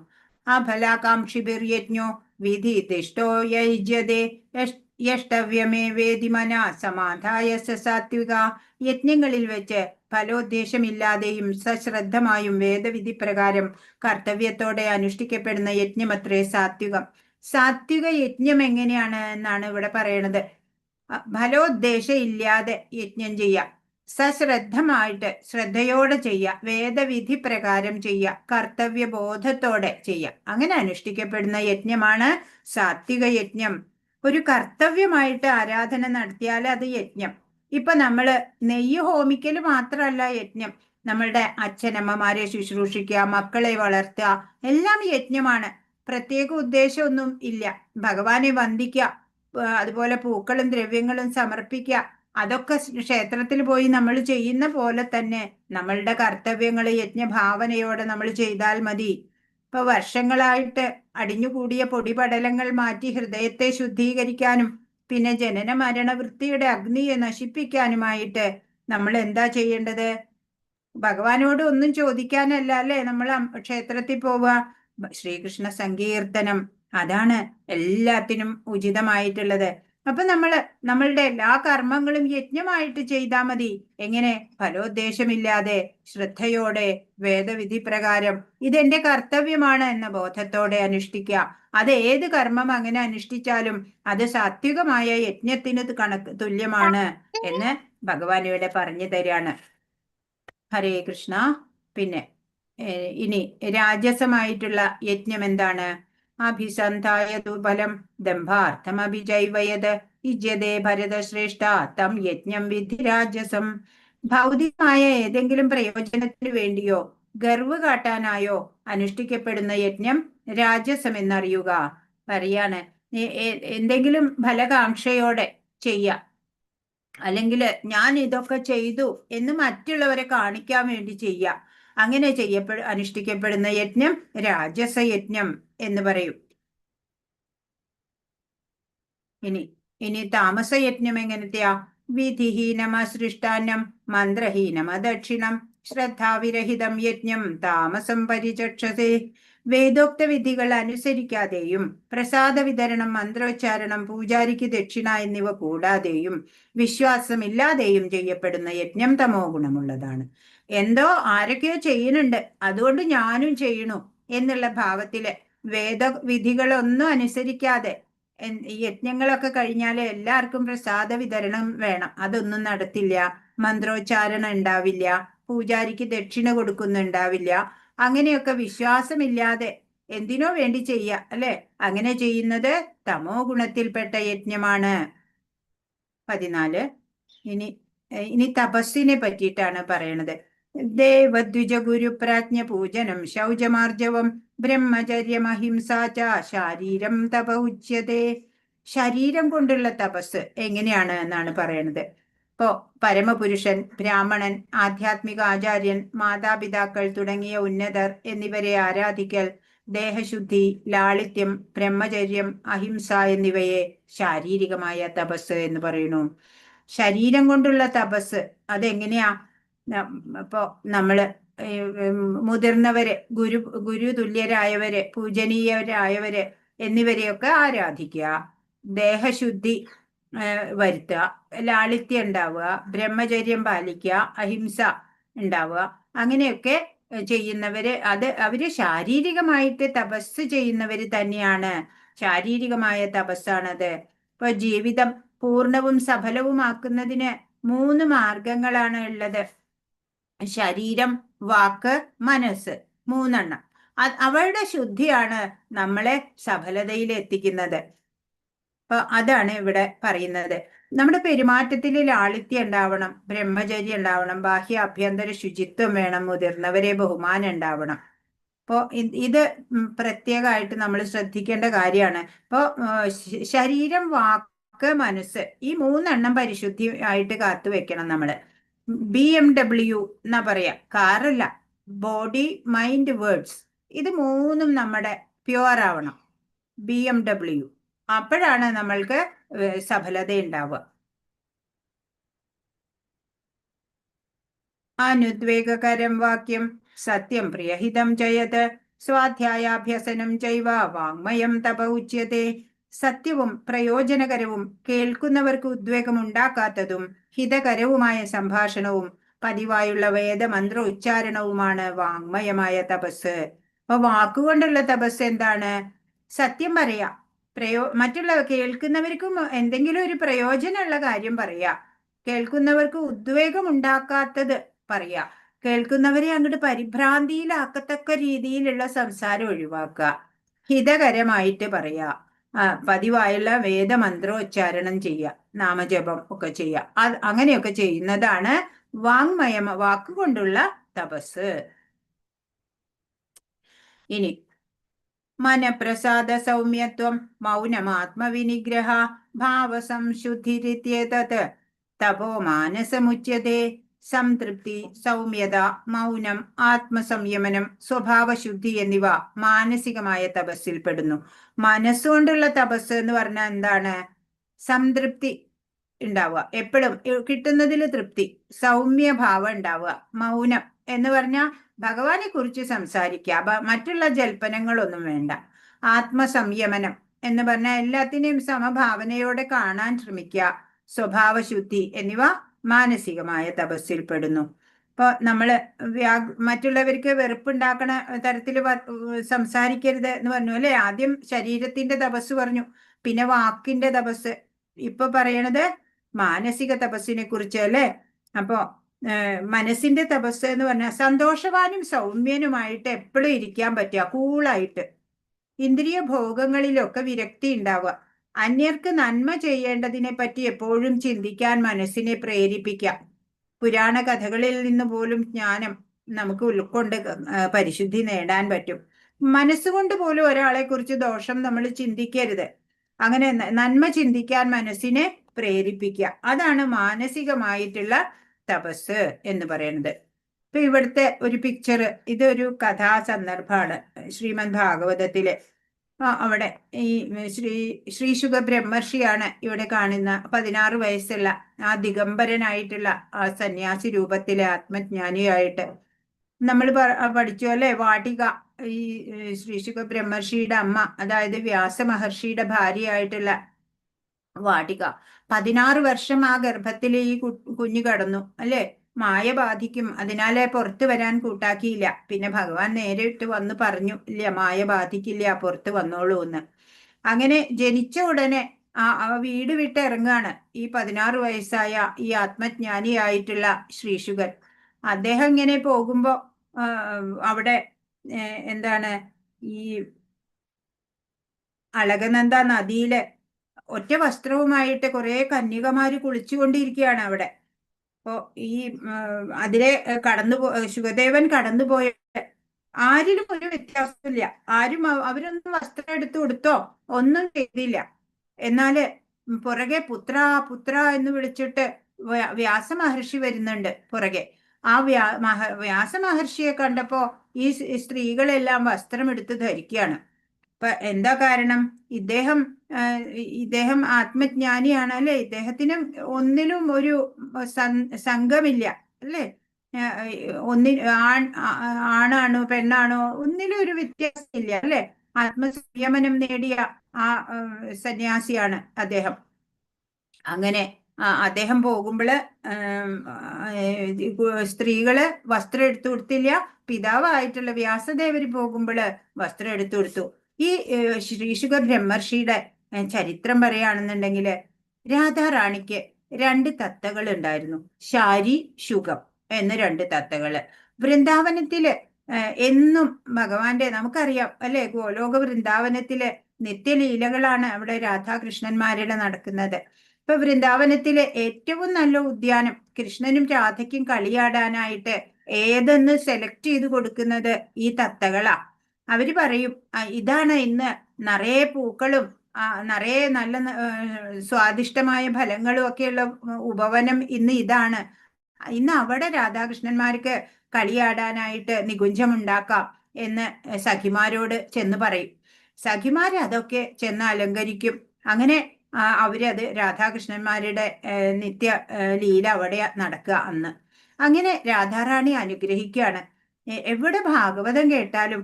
അഫലാകാംക്ഷിഭിർ യജ്ഞോ വിധിദിഷ്ടോ യജ്യതേ യഷ്ടവ്യമേ വേദിമന സമാധായ സാത്വിക. യജ്ഞങ്ങളിൽ വെച്ച് ഫലോദ്ദേശമില്ലാതെയും സശ്രദ്ധമായും വേദവിധി പ്രകാരം കർത്തവ്യത്തോടെ അനുഷ്ഠിക്കപ്പെടുന്ന യജ്ഞമത്രേ സാത്വികം. സാത്വിക യജ്ഞം എങ്ങനെയാണ് എന്നാണ് ഇവിടെ പറയണത്. ഫലോദ്ദേശം ഇല്ലാതെ യജ്ഞം ചെയ്യാം. സശ്രദ്ധമായിട്ട് ശ്രദ്ധയോടെ ചെയ്യുക, വേദവിധി പ്രകാരം ചെയ്യുക, കർത്തവ്യബോധത്തോടെ ചെയ്യുക. അങ്ങനെ അനുഷ്ഠിക്കപ്പെടുന്ന യജ്ഞമാണ് സാത്വിക യജ്ഞം. ഒരു കർത്തവ്യമായിട്ട് ആരാധന നടത്തിയാൽ അത് യജ്ഞം. ഇപ്പൊ നമ്മള് നെയ്യ് ഹോമിക്കൽ മാത്രമല്ല യജ്ഞം. നമ്മളുടെ അച്ഛനമ്മമാരെ ശുശ്രൂഷിക്കുക, മക്കളെ വളർത്തുക, എല്ലാം യജ്ഞമാണ്. പ്രത്യേക ഉദ്ദേശമൊന്നും ഇല്ല. ഭഗവാനെ വന്ദിക്കുക, അതുപോലെ പൂക്കളും ദ്രവ്യങ്ങളും സമർപ്പിക്കുക, അതൊക്കെ ക്ഷേത്രത്തിൽ പോയി നമ്മൾ ചെയ്യുന്ന പോലെ തന്നെ നമ്മളുടെ കർത്തവ്യങ്ങൾ യജ്ഞഭാവനയോടെ നമ്മൾ ചെയ്താൽ മതി. ഇപ്പൊ വർഷങ്ങളായിട്ട് അടിഞ്ഞുകൂടിയ പൊടിപടലങ്ങൾ മാറ്റി ഹൃദയത്തെ ശുദ്ധീകരിക്കാനും പിന്നെ ജനന മരണ വൃത്തിയുടെ അഗ്നിയെ നശിപ്പിക്കാനുമായിട്ട് നമ്മൾ എന്താ ചെയ്യേണ്ടത്? ഭഗവാനോട് ഒന്നും ചോദിക്കാനല്ല അല്ലേ നമ്മൾ ക്ഷേത്രത്തിൽ പോവുക. ശ്രീകൃഷ്ണ സങ്കീർത്തനം, അതാണ് എല്ലാത്തിനും ഉചിതമായിട്ടുള്ളത്. അപ്പൊ നമ്മളുടെ എല്ലാ കർമ്മങ്ങളും യജ്ഞമായിട്ട് ചെയ്താൽ മതി. എങ്ങനെ? ഫലോദ്ദേശമില്ലാതെ ശ്രദ്ധയോടെ വേദവിധി പ്രകാരം ഇതെന്റെ കർത്തവ്യമാണ് എന്ന ബോധത്തോടെ അനുഷ്ഠിക്കുക. അത് ഏത് കർമ്മം അങ്ങനെ അനുഷ്ഠിച്ചാലും അത് സാത്വികമായ യജ്ഞത്തിന് തുല്യമാണ് എന്ന് ഭഗവാൻ ഇവിടെ പറഞ്ഞു തരാണ്. ഹരേ കൃഷ്ണ. പിന്നെ ഇനി രാജസമായിട്ടുള്ള യജ്ഞം എന്താണ്? അഭിസന്ധായ ദുർബലം ദംഭാർത്ഥമഭിജൈവയത് യുജ്യതേ ഭരതശ്രേഷ്ഠ തം യജ്ഞം വിധി രാജസം. ഭൗതികമായ ഏതെങ്കിലും പ്രയോജനത്തിനു വേണ്ടിയോ ഗർവ് കാട്ടാനായോ അനുഷ്ഠിക്കപ്പെടുന്ന യജ്ഞം രാജസം എന്നറിയുക. പറയാണ്, എന്തെങ്കിലും ഫലകാംക്ഷയോടെ ചെയ്യുക, അല്ലെങ്കിൽ ഞാൻ ഇതൊക്കെ ചെയ്തു എന്ന് മറ്റുള്ളവരെ കാണിക്കാൻ വേണ്ടി ചെയ്യുക, അങ്ങനെ അനുഷ്ഠിക്കപ്പെടുന്ന യജ്ഞം രാജസയജ്ഞം എന്ന് പറയും. ഇനി താമസയജ്ഞം എങ്ങനത്തെയാ? വിധിഹീനമസൃഷ്ടാന്നം മന്ത്രഹീനമദക്ഷിണം ശ്രദ്ധാവിരഹിതം യജ്ഞം താമസം പരിചക്ഷസേ. വേദോക്ത വിധികൾ അനുസരിക്കാതെയും പ്രസാദ വിതരണം, മന്ത്രോച്ചാരണം, പൂജാരിക്ക് ദക്ഷിണ എന്നിവ കൂടാതെയും വിശ്വാസമില്ലാതെയും ചെയ്യപ്പെടുന്ന യജ്ഞം തമോ ഗുണമുള്ളതാണ്. എന്തോ ആരൊക്കെയോ ചെയ്യുന്നുണ്ട്, അതുകൊണ്ട് ഞാനും ചെയ്യണു എന്നുള്ള ഭാവത്തില് വേദവിധികളൊന്നും അനുസരിക്കാതെ യജ്ഞങ്ങളൊക്കെ കഴിഞ്ഞാൽ എല്ലാവർക്കും പ്രസാദ വിതരണം വേണം, അതൊന്നും നടത്തില്ല. മന്ത്രോച്ചാരണം ഉണ്ടാവില്ല, പൂജാരിക്ക് ദക്ഷിണ കൊടുക്കുന്നുണ്ടാവില്ല. അങ്ങനെയൊക്കെ വിശ്വാസമില്ലാതെ എന്തിനോ വേണ്ടി ചെയ്യുക അല്ലെ? അങ്ങനെ ചെയ്യുന്നത് തമോ ഗുണത്തിൽപ്പെട്ട യജ്ഞമാണ്. 14. ഇനി തപസ്സിനെ പറ്റിയിട്ടാണ് പറയണത്. ദേവദ്വിജ ഗുരുപ്രാജ്ഞ പൂജനം ശൗചമാർജവം ബ്രഹ്മചര്യമഹിംസ ച ശാരീരം തപ ഉച്യതേ. ശരീരം കൊണ്ടുള്ള തപസ് എങ്ങനെയാണ് എന്നാണ് പറയണത്. ഇപ്പോ പരമപുരുഷൻ, ബ്രാഹ്മണൻ, ആധ്യാത്മിക ആചാര്യൻ, മാതാപിതാക്കൾ തുടങ്ങിയ ഉന്നതർ എന്നിവരെ ആരാധിക്കൽ, ദേഹശുദ്ധി, ലാളിത്യം, ബ്രഹ്മചര്യം, അഹിംസ എന്നിവയെ ശാരീരികമായ തപസ് എന്ന് പറയുന്നു. ശരീരം കൊണ്ടുള്ള തപസ് അതെങ്ങനെയാ? ഇപ്പോ നമ്മള് മുതിർന്നവര്, ഗുരു തുല്യരായവര്, പൂജനീയരായവര് എന്നിവരെയൊക്കെ ആരാധിക്കുക, ദേഹശുദ്ധി വരുത്തുക, ലാളിത്യം ഉണ്ടാവുക, ബ്രഹ്മചര്യം പാലിക്കുക, അഹിംസ ഉണ്ടാവുക, അങ്ങനെയൊക്കെ ചെയ്യുന്നവര് അവര് ശാരീരികമായിട്ട് തപസ് ചെയ്യുന്നവര് തന്നെയാണ്. ശാരീരികമായ തപസ്സാണത്. ഇപ്പൊ ജീവിതം പൂർണ്ണവും സഫലവുമാക്കുന്നതിന് 3 മാർഗങ്ങളാണ് ഉള്ളത്. ശരീരം, വാക്ക്, മനസ്സ്, 3 അവളുടെ ശുദ്ധിയാണ് നമ്മളെ സഫലതയിൽ എത്തിക്കുന്നത്. അപ്പൊ അതാണ് ഇവിടെ പറയുന്നത്. നമ്മുടെ പെരുമാറ്റത്തിൽ ലാളിത്യം ഉണ്ടാവണം, ബ്രഹ്മചര്യം ഉണ്ടാവണം, ബാഹ്യ ആഭ്യന്തര ശുചിത്വം വേണം, മുതിർന്നവരെ ബഹുമാനം ഉണ്ടാവണം. അപ്പോൾ ഇത് പ്രത്യേകമായിട്ട് നമ്മൾ ശ്രദ്ധിക്കേണ്ട കാര്യമാണ്. ഇപ്പോൾ ശരീരം, വാക്ക്, മനസ്സ്, ഈ 3 പരിശുദ്ധി ആയിട്ട് കാത്തു വെക്കണം നമ്മള്. BMW എന്നാ പറയാ, കാറല്ല. ബോഡി, മൈൻഡ്, വേർഡ്സ്, ഇത് 3 നമ്മുടെ പ്യുവർ ആവണം. BMW, അപ്പോഴാണ് നമ്മൾക്ക് സഫലത ഉണ്ടാവുക. അനുദ്വേഗകരം വാക്യം സത്യം പ്രിയഹിതം ജയത് സ്വാധ്യായാഭ്യസനം ചൈവ വാങ്മയം തപ ഉച്യത്തെ. സത്യവും പ്രയോജനകരവും കേൾക്കുന്നവർക്ക് ഉദ്വേഗം ഉണ്ടാക്കാത്തതും ഹിതകരവുമായ സംഭാഷണവും പതിവായുള്ള വേദമന്ത്ര ഉച്ചാരണവുമാണ് വാങ്മയമായ തപസ്. അപ്പൊ വാക്കുകൊണ്ടുള്ള തപസ് എന്താണ്? സത്യം പറയാ, മറ്റുള്ള കേൾക്കുന്നവർക്കും എന്തെങ്കിലും ഒരു പ്രയോജനമുള്ള കാര്യം പറയാ. കേൾക്കുന്നവർക്ക് ഉദ്വേഗം ഉണ്ടാക്കാത്തത് പറയാ. കേൾക്കുന്നവരെ അങ്ങോട്ട് പരിഭ്രാന്തിയിലാക്കത്തക്ക രീതിയിലുള്ള സംസാരം ഒഴിവാക്കുക. ഹിതകരമായിട്ട് പറയാ. പതിവായുള്ള വേദമന്ത്രോച്ചാരണം ചെയ്യുക, നാമജപം ഒക്കെ ചെയ്യുക. അങ്ങനെയൊക്കെ ചെയ്യുന്നതാണ് വാങ്മയം, വാക്കുകൊണ്ടുള്ള തപസ്. ഇനി മനഃപ്രസാദ സൗമ്യത്വം മൗനമാത്മവിനിഗ്രഹ ഭാവസംശുദ്ധിരിത്യേതത് തപോ മാനസമുച്യതേ. സംതൃപ്തി, സൗമ്യത, മൗനം, ആത്മസംയമനം, സ്വഭാവശുദ്ധി എന്നിവ മാനസികമായ തപസ്സിൽ പെടുന്നു. മനസ്സുകൊണ്ടുള്ള തപസ് എന്ന് പറഞ്ഞാൽ എന്താണ്? സംതൃപ്തി ഉണ്ടാവുക, എപ്പോഴും കിട്ടുന്നതിൽ തൃപ്തി, സൗമ്യഭാവം ഉണ്ടാവുക, മൗനം എന്ന് പറഞ്ഞാൽ ഭഗവാനെ കുറിച്ച് സംസാരിക്കുക, മറ്റുള്ള ജൽപ്പനങ്ങളൊന്നും വേണ്ട. ആത്മസംയമനം എന്ന് പറഞ്ഞാൽ എല്ലാത്തിനെയും സമഭാവനയോടെ കാണാൻ ശ്രമിക്കുക. സ്വഭാവശുദ്ധി എന്നിവ മാനസികമായ തപസ്സിൽ പെടുന്നു. ഇപ്പോൾ നമ്മൾ മറ്റുള്ളവർക്ക് വെറുപ്പുണ്ടാക്കണ തരത്തിൽ സംസാരിക്കരുത് എന്ന് പറഞ്ഞു അല്ലെ. ആദ്യം ശരീരത്തിന്റെ തപസ് പറഞ്ഞു, പിന്നെ വാക്കിന്റെ തപസ്, ഇപ്പൊ പറയണത് മാനസിക തപസ്സിനെ കുറിച്ച് അല്ലെ. അപ്പോ മനസ്സിന്റെ തപസ് എന്ന് പറഞ്ഞാൽ സന്തോഷവാനും സൗമ്യനുമായിട്ട് എപ്പോഴും ഇരിക്കാൻ പറ്റുക, കൂളായിട്ട്. ഇന്ദ്രിയ ഭോഗങ്ങളിലൊക്കെ വിരക്തി ഉണ്ടാവുക. അന്യർക്ക് നന്മ ചെയ്യേണ്ടതിനെ പറ്റി എപ്പോഴും ചിന്തിക്കാൻ മനസ്സിനെ പ്രേരിപ്പിക്കാം. പുരാണ കഥകളിൽ നിന്ന് പോലും ജ്ഞാനം നമുക്ക് ഉൾക്കൊണ്ട് പരിശുദ്ധി നേടാൻ പറ്റും. മനസ്സുകൊണ്ട് പോലും ഒരാളെ കുറിച്ച് ദോഷം നമ്മൾ ചിന്തിക്കരുത്. അങ്ങനെ നന്മ ചിന്തിക്കാൻ മനസ്സിനെ പ്രേരിപ്പിക്കുക. അതാണ് മാനസികമായിട്ടുള്ള തപസ് എന്ന് പറയുന്നത്. ഇപ്പൊ ഇവിടുത്തെ ഒരു പിക്ചർ, ഇതൊരു കഥാസന്ദർഭമാണ് ശ്രീമദ് ഭാഗവതത്തിലെ. അവിടെ ഈ ശ്രീശുക ബ്രഹ്മർഷിയാണ് ഇവിടെ കാണുന്ന 16 വയസ്സുള്ള ആ ദിഗംബരനായിട്ടുള്ള ആ സന്യാസി രൂപത്തിലെ ആത്മജ്ഞാനിയായിട്ട് നമ്മൾ പഠിച്ചു അല്ലെ. വാടിക, ഈ ശ്രീശുക ബ്രഹ്മർഷിയുടെ അമ്മ, അതായത് വ്യാസ മഹർഷിയുടെ ഭാര്യയായിട്ടുള്ള വാടിക 16 വർഷം ആ ഗർഭത്തിൽ ഈ കുഞ്ഞു കടന്നു അല്ലെ. മായ ബാധിക്കും, അതിനാലെ പുറത്തു വരാൻ കൂട്ടാക്കിയില്ല. പിന്നെ ഭഗവാൻ നേരിട്ട് വന്ന് പറഞ്ഞു, ഇല്ല മായ ബാധിക്കില്ല, പുറത്ത് വന്നോളൂ എന്ന്. അങ്ങനെ ജനിച്ച ഉടനെ ആ വീട് വിട്ട് ഇറങ്ങുകയാണ് ഈ 16 വയസ്സായ ഈ ആത്മജ്ഞാനിയായിട്ടുള്ള ശ്രീശുകൻ. അദ്ദേഹം ഇങ്ങനെ പോകുമ്പോ അവിടെ എന്താണ്, ഈ അളകനന്ദ നദിയില് ഒറ്റ വസ്ത്രവുമായിട്ട് കുറെ കന്യകമാര് കുളിച്ചുകൊണ്ടിരിക്കുകയാണ് അവിടെ. അപ്പോ ഈ അതിലെ ശുഗദേവൻ കടന്നുപോയ ആരിലും ഒരു വ്യത്യാസമില്ല. ആരും അവരൊന്നും വസ്ത്രം എടുത്തു കൊടുത്തോ ഒന്നും ചെയ്തില്ല. എന്നാല് പുറകെ പുത്ര പുത്ര എന്ന് വിളിച്ചിട്ട് വ്യാസ മഹർഷി വരുന്നുണ്ട് പുറകെ. ആ വ്യാസ മഹർഷിയെ കണ്ടപ്പോ ഈ സ്ത്രീകളെല്ലാം വസ്ത്രം എടുത്ത് ധരിക്കുകയാണ്. അപ്പൊ എന്താ കാരണം? ഇദ്ദേഹം ആത്മജ്ഞാനിയാണ് അല്ലെ. ഇദ്ദേഹത്തിന് ഒന്നിലും ഒരു സംഘമില്ല അല്ലെ. ആണാണോ പെണ്ണാണോ ഒന്നിലും ഒരു വ്യത്യാസമില്ല അല്ലെ. ആത്മസംയമനം നേടിയ ആ സന്യാസിയാണ് അദ്ദേഹം. അങ്ങനെ അദ്ദേഹം പോകുമ്പോള് സ്ത്രീകള് വസ്ത്രം എടുത്തു കൊടുത്തില്ല. പിതാവായിട്ടുള്ള വ്യാസദേവര് പോകുമ്പോള് വസ്ത്രം എടുത്തു കൊടുത്തു. ഈ ശ്രീശുക ബ്രഹ്മർഷിയുടെ ചരിത്രം പറയുകയാണെന്നുണ്ടെങ്കിൽ രാധാറാണിക്ക് 2 തത്തകൾ ഉണ്ടായിരുന്നു, ശാരി ശുകം എന്ന 2 തത്തകള്. വൃന്ദാവനത്തില് എന്നും ഭഗവാന്റെ, നമുക്കറിയാം അല്ലെ, ഗോലോക വൃന്ദാവനത്തില് നിത്യലീലകളാണ് അവിടെ രാധാകൃഷ്ണന്മാരുടെ നടക്കുന്നത്. ഇപ്പൊ വൃന്ദാവനത്തിലെ ഏറ്റവും നല്ല ഉദ്യാനം കൃഷ്ണനും രാധയ്ക്കും കളിയാടാനായിട്ട് ഏതെന്ന് സെലക്ട് ചെയ്ത് കൊടുക്കുന്നത് ഈ തത്തകളാ. അവര് പറയും, ഇതാണ് ഇന്ന് നിറയെ പൂക്കളും നിറയെ നല്ല സ്വാദിഷ്ടമായ ഫലങ്ങളും ഒക്കെയുള്ള ഉപവനം, ഇന്ന് ഇതാണ്. ഇന്ന് അവിടെ രാധാകൃഷ്ണന്മാർക്ക് കളിയാടാനായിട്ട് നികുഞ്ചമുണ്ടാക്കാം എന്ന് സഖിമാരോട് ചെന്ന് പറയും. സഖിമാര് അതൊക്കെ ചെന്ന് അലങ്കരിക്കും. അങ്ങനെ അവരത് രാധാകൃഷ്ണന്മാരുടെ നിത്യ ലീല അവിടെ നടക്കുക അന്ന്. അങ്ങനെ രാധാറാണി അനുഗ്രഹിക്കുകയാണ്. എവിടെ ഭാഗവതം കേട്ടാലും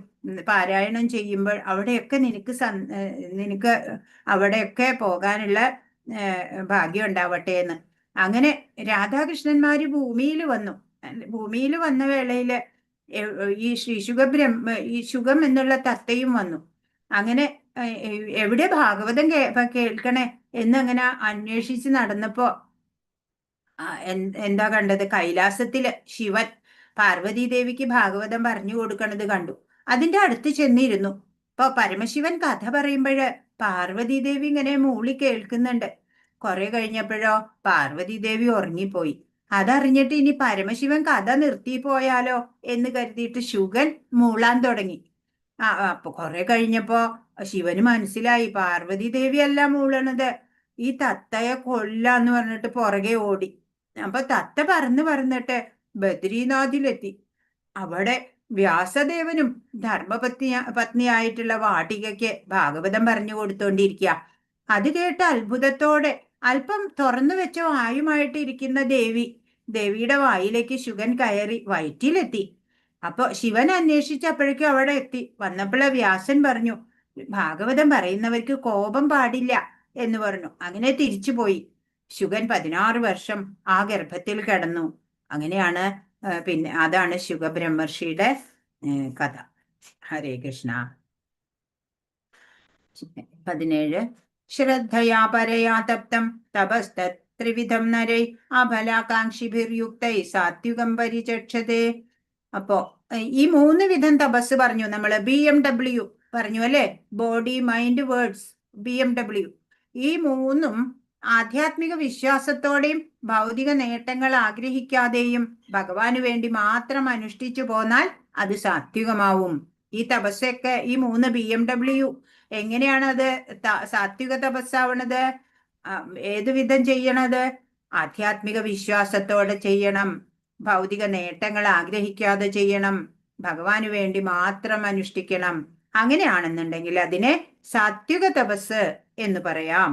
പാരായണം ചെയ്യുമ്പോൾ അവിടെയൊക്കെ നിനക്ക് അവിടെയൊക്കെ പോകാനുള്ള ഭാഗ്യം ഉണ്ടാവട്ടെ എന്ന്. അങ്ങനെ രാധാകൃഷ്ണന്മാര് ഭൂമിയിൽ വന്നു. ഭൂമിയിൽ വന്ന വേളയില് ഈ ഈ ശുഗം എന്നുള്ള തത്തയും വന്നു. അങ്ങനെ എവിടെ ഭാഗവതം കേൾക്കണേ എന്നങ്ങനെ അന്വേഷിച്ച് നടന്നപ്പോ എന്താ കണ്ടത്? കൈലാസത്തില് ശിവൻ പാർവതി ദേവിക്ക് ഭാഗവതം പറഞ്ഞു കൊടുക്കണത് കണ്ടു. അതിന്റെ അടുത്ത് ചെന്നിരുന്നു. ഇപ്പൊ പരമശിവൻ കഥ പറയുമ്പോഴ് പാർവതി ദേവി ഇങ്ങനെ മൂളി കേൾക്കുന്നുണ്ട്. കുറെ കഴിഞ്ഞപ്പോഴോ പാർവതി ദേവി ഉറങ്ങിപ്പോയി. അതറിഞ്ഞിട്ട് ഇനി പരമശിവൻ കഥ നിർത്തി പോയാലോ എന്ന് കരുതിയിട്ട് ശുഗൻ മൂളാൻ തുടങ്ങി. അപ്പൊ കുറെ കഴിഞ്ഞപ്പോ ശിവന് മനസ്സിലായി പാർവതി ദേവി അല്ല മൂളണത്, ഈ തത്തയെ കൊല്ലാന്ന് പറഞ്ഞിട്ട് പുറകെ ഓടി. അപ്പൊ തത്ത പറന്നിട്ട് ബദ്രീനാഥിലെത്തി. അവിടെ വ്യാസദേവനും പത്നിയായിട്ടുള്ള വാടികയ്ക്ക് ഭാഗവതം പറഞ്ഞു കൊടുത്തോണ്ടിരിക്കുക. അത് കേട്ട് അത്ഭുതത്തോടെ അല്പം തുറന്നു വെച്ച വായുമായിട്ട് ഇരിക്കുന്ന ദേവിയുടെ വായിലേക്ക് ശുഗൻ കയറി വയറ്റിലെത്തി. അപ്പൊ ശിവൻ അന്വേഷിച്ചപ്പോഴേക്കും അവിടെ എത്തി. വന്നപ്പോൾ വ്യാസൻ പറഞ്ഞു, ഭാഗവതം പറയുന്നവർക്ക് കോപം പാടില്ല എന്ന് പറഞ്ഞു. അങ്ങനെ തിരിച്ചുപോയി. ശുഗൻ 16 വർഷം ആ ഗർഭത്തിൽ കിടന്നു. അങ്ങനെയാണ് പിന്നെ അതാണ് ശുഗബ്രഹ്മർഷിയുടെ കഥ. ഹരേ കൃഷ്ണ. 17 ശ്രദ്ധയാ പരയാ തപ്തം തപസ്ത്രിവിധം നരൈ അഫലാകാംക്ഷിഭിർയുക്തൈ സാത്വികം പരിചക്ഷതേ. അപ്പോ ഈ 3 വിധം തപസ് പറഞ്ഞു. നമ്മള് BMW പറഞ്ഞു അല്ലെ, ബോഡി മൈൻഡ് വേർഡ്സ്, BMW. ഈ 3ഉം ആധ്യാത്മിക വിശ്വാസത്തോടെയും ഭൗതിക നേട്ടങ്ങൾ ആഗ്രഹിക്കാതെയും ഭഗവാന് വേണ്ടി മാത്രം അനുഷ്ഠിച്ചു പോന്നാൽ അത് സാത്വികമാവും. ഈ തപസ്സൊക്കെ ഈ 3 BMW എങ്ങനെയാണ് അത് സാത്വിക തപസ്സാവണത്? ഏതു വിധം ചെയ്യണത്? ആധ്യാത്മിക വിശ്വാസത്തോടെ ചെയ്യണം, ഭൗതിക നേട്ടങ്ങൾ ആഗ്രഹിക്കാതെ ചെയ്യണം, ഭഗവാന് വേണ്ടി മാത്രം അനുഷ്ഠിക്കണം. അങ്ങനെയാണെന്നുണ്ടെങ്കിൽ അതിനെ സാത്വിക തപസ് എന്ന് പറയാം.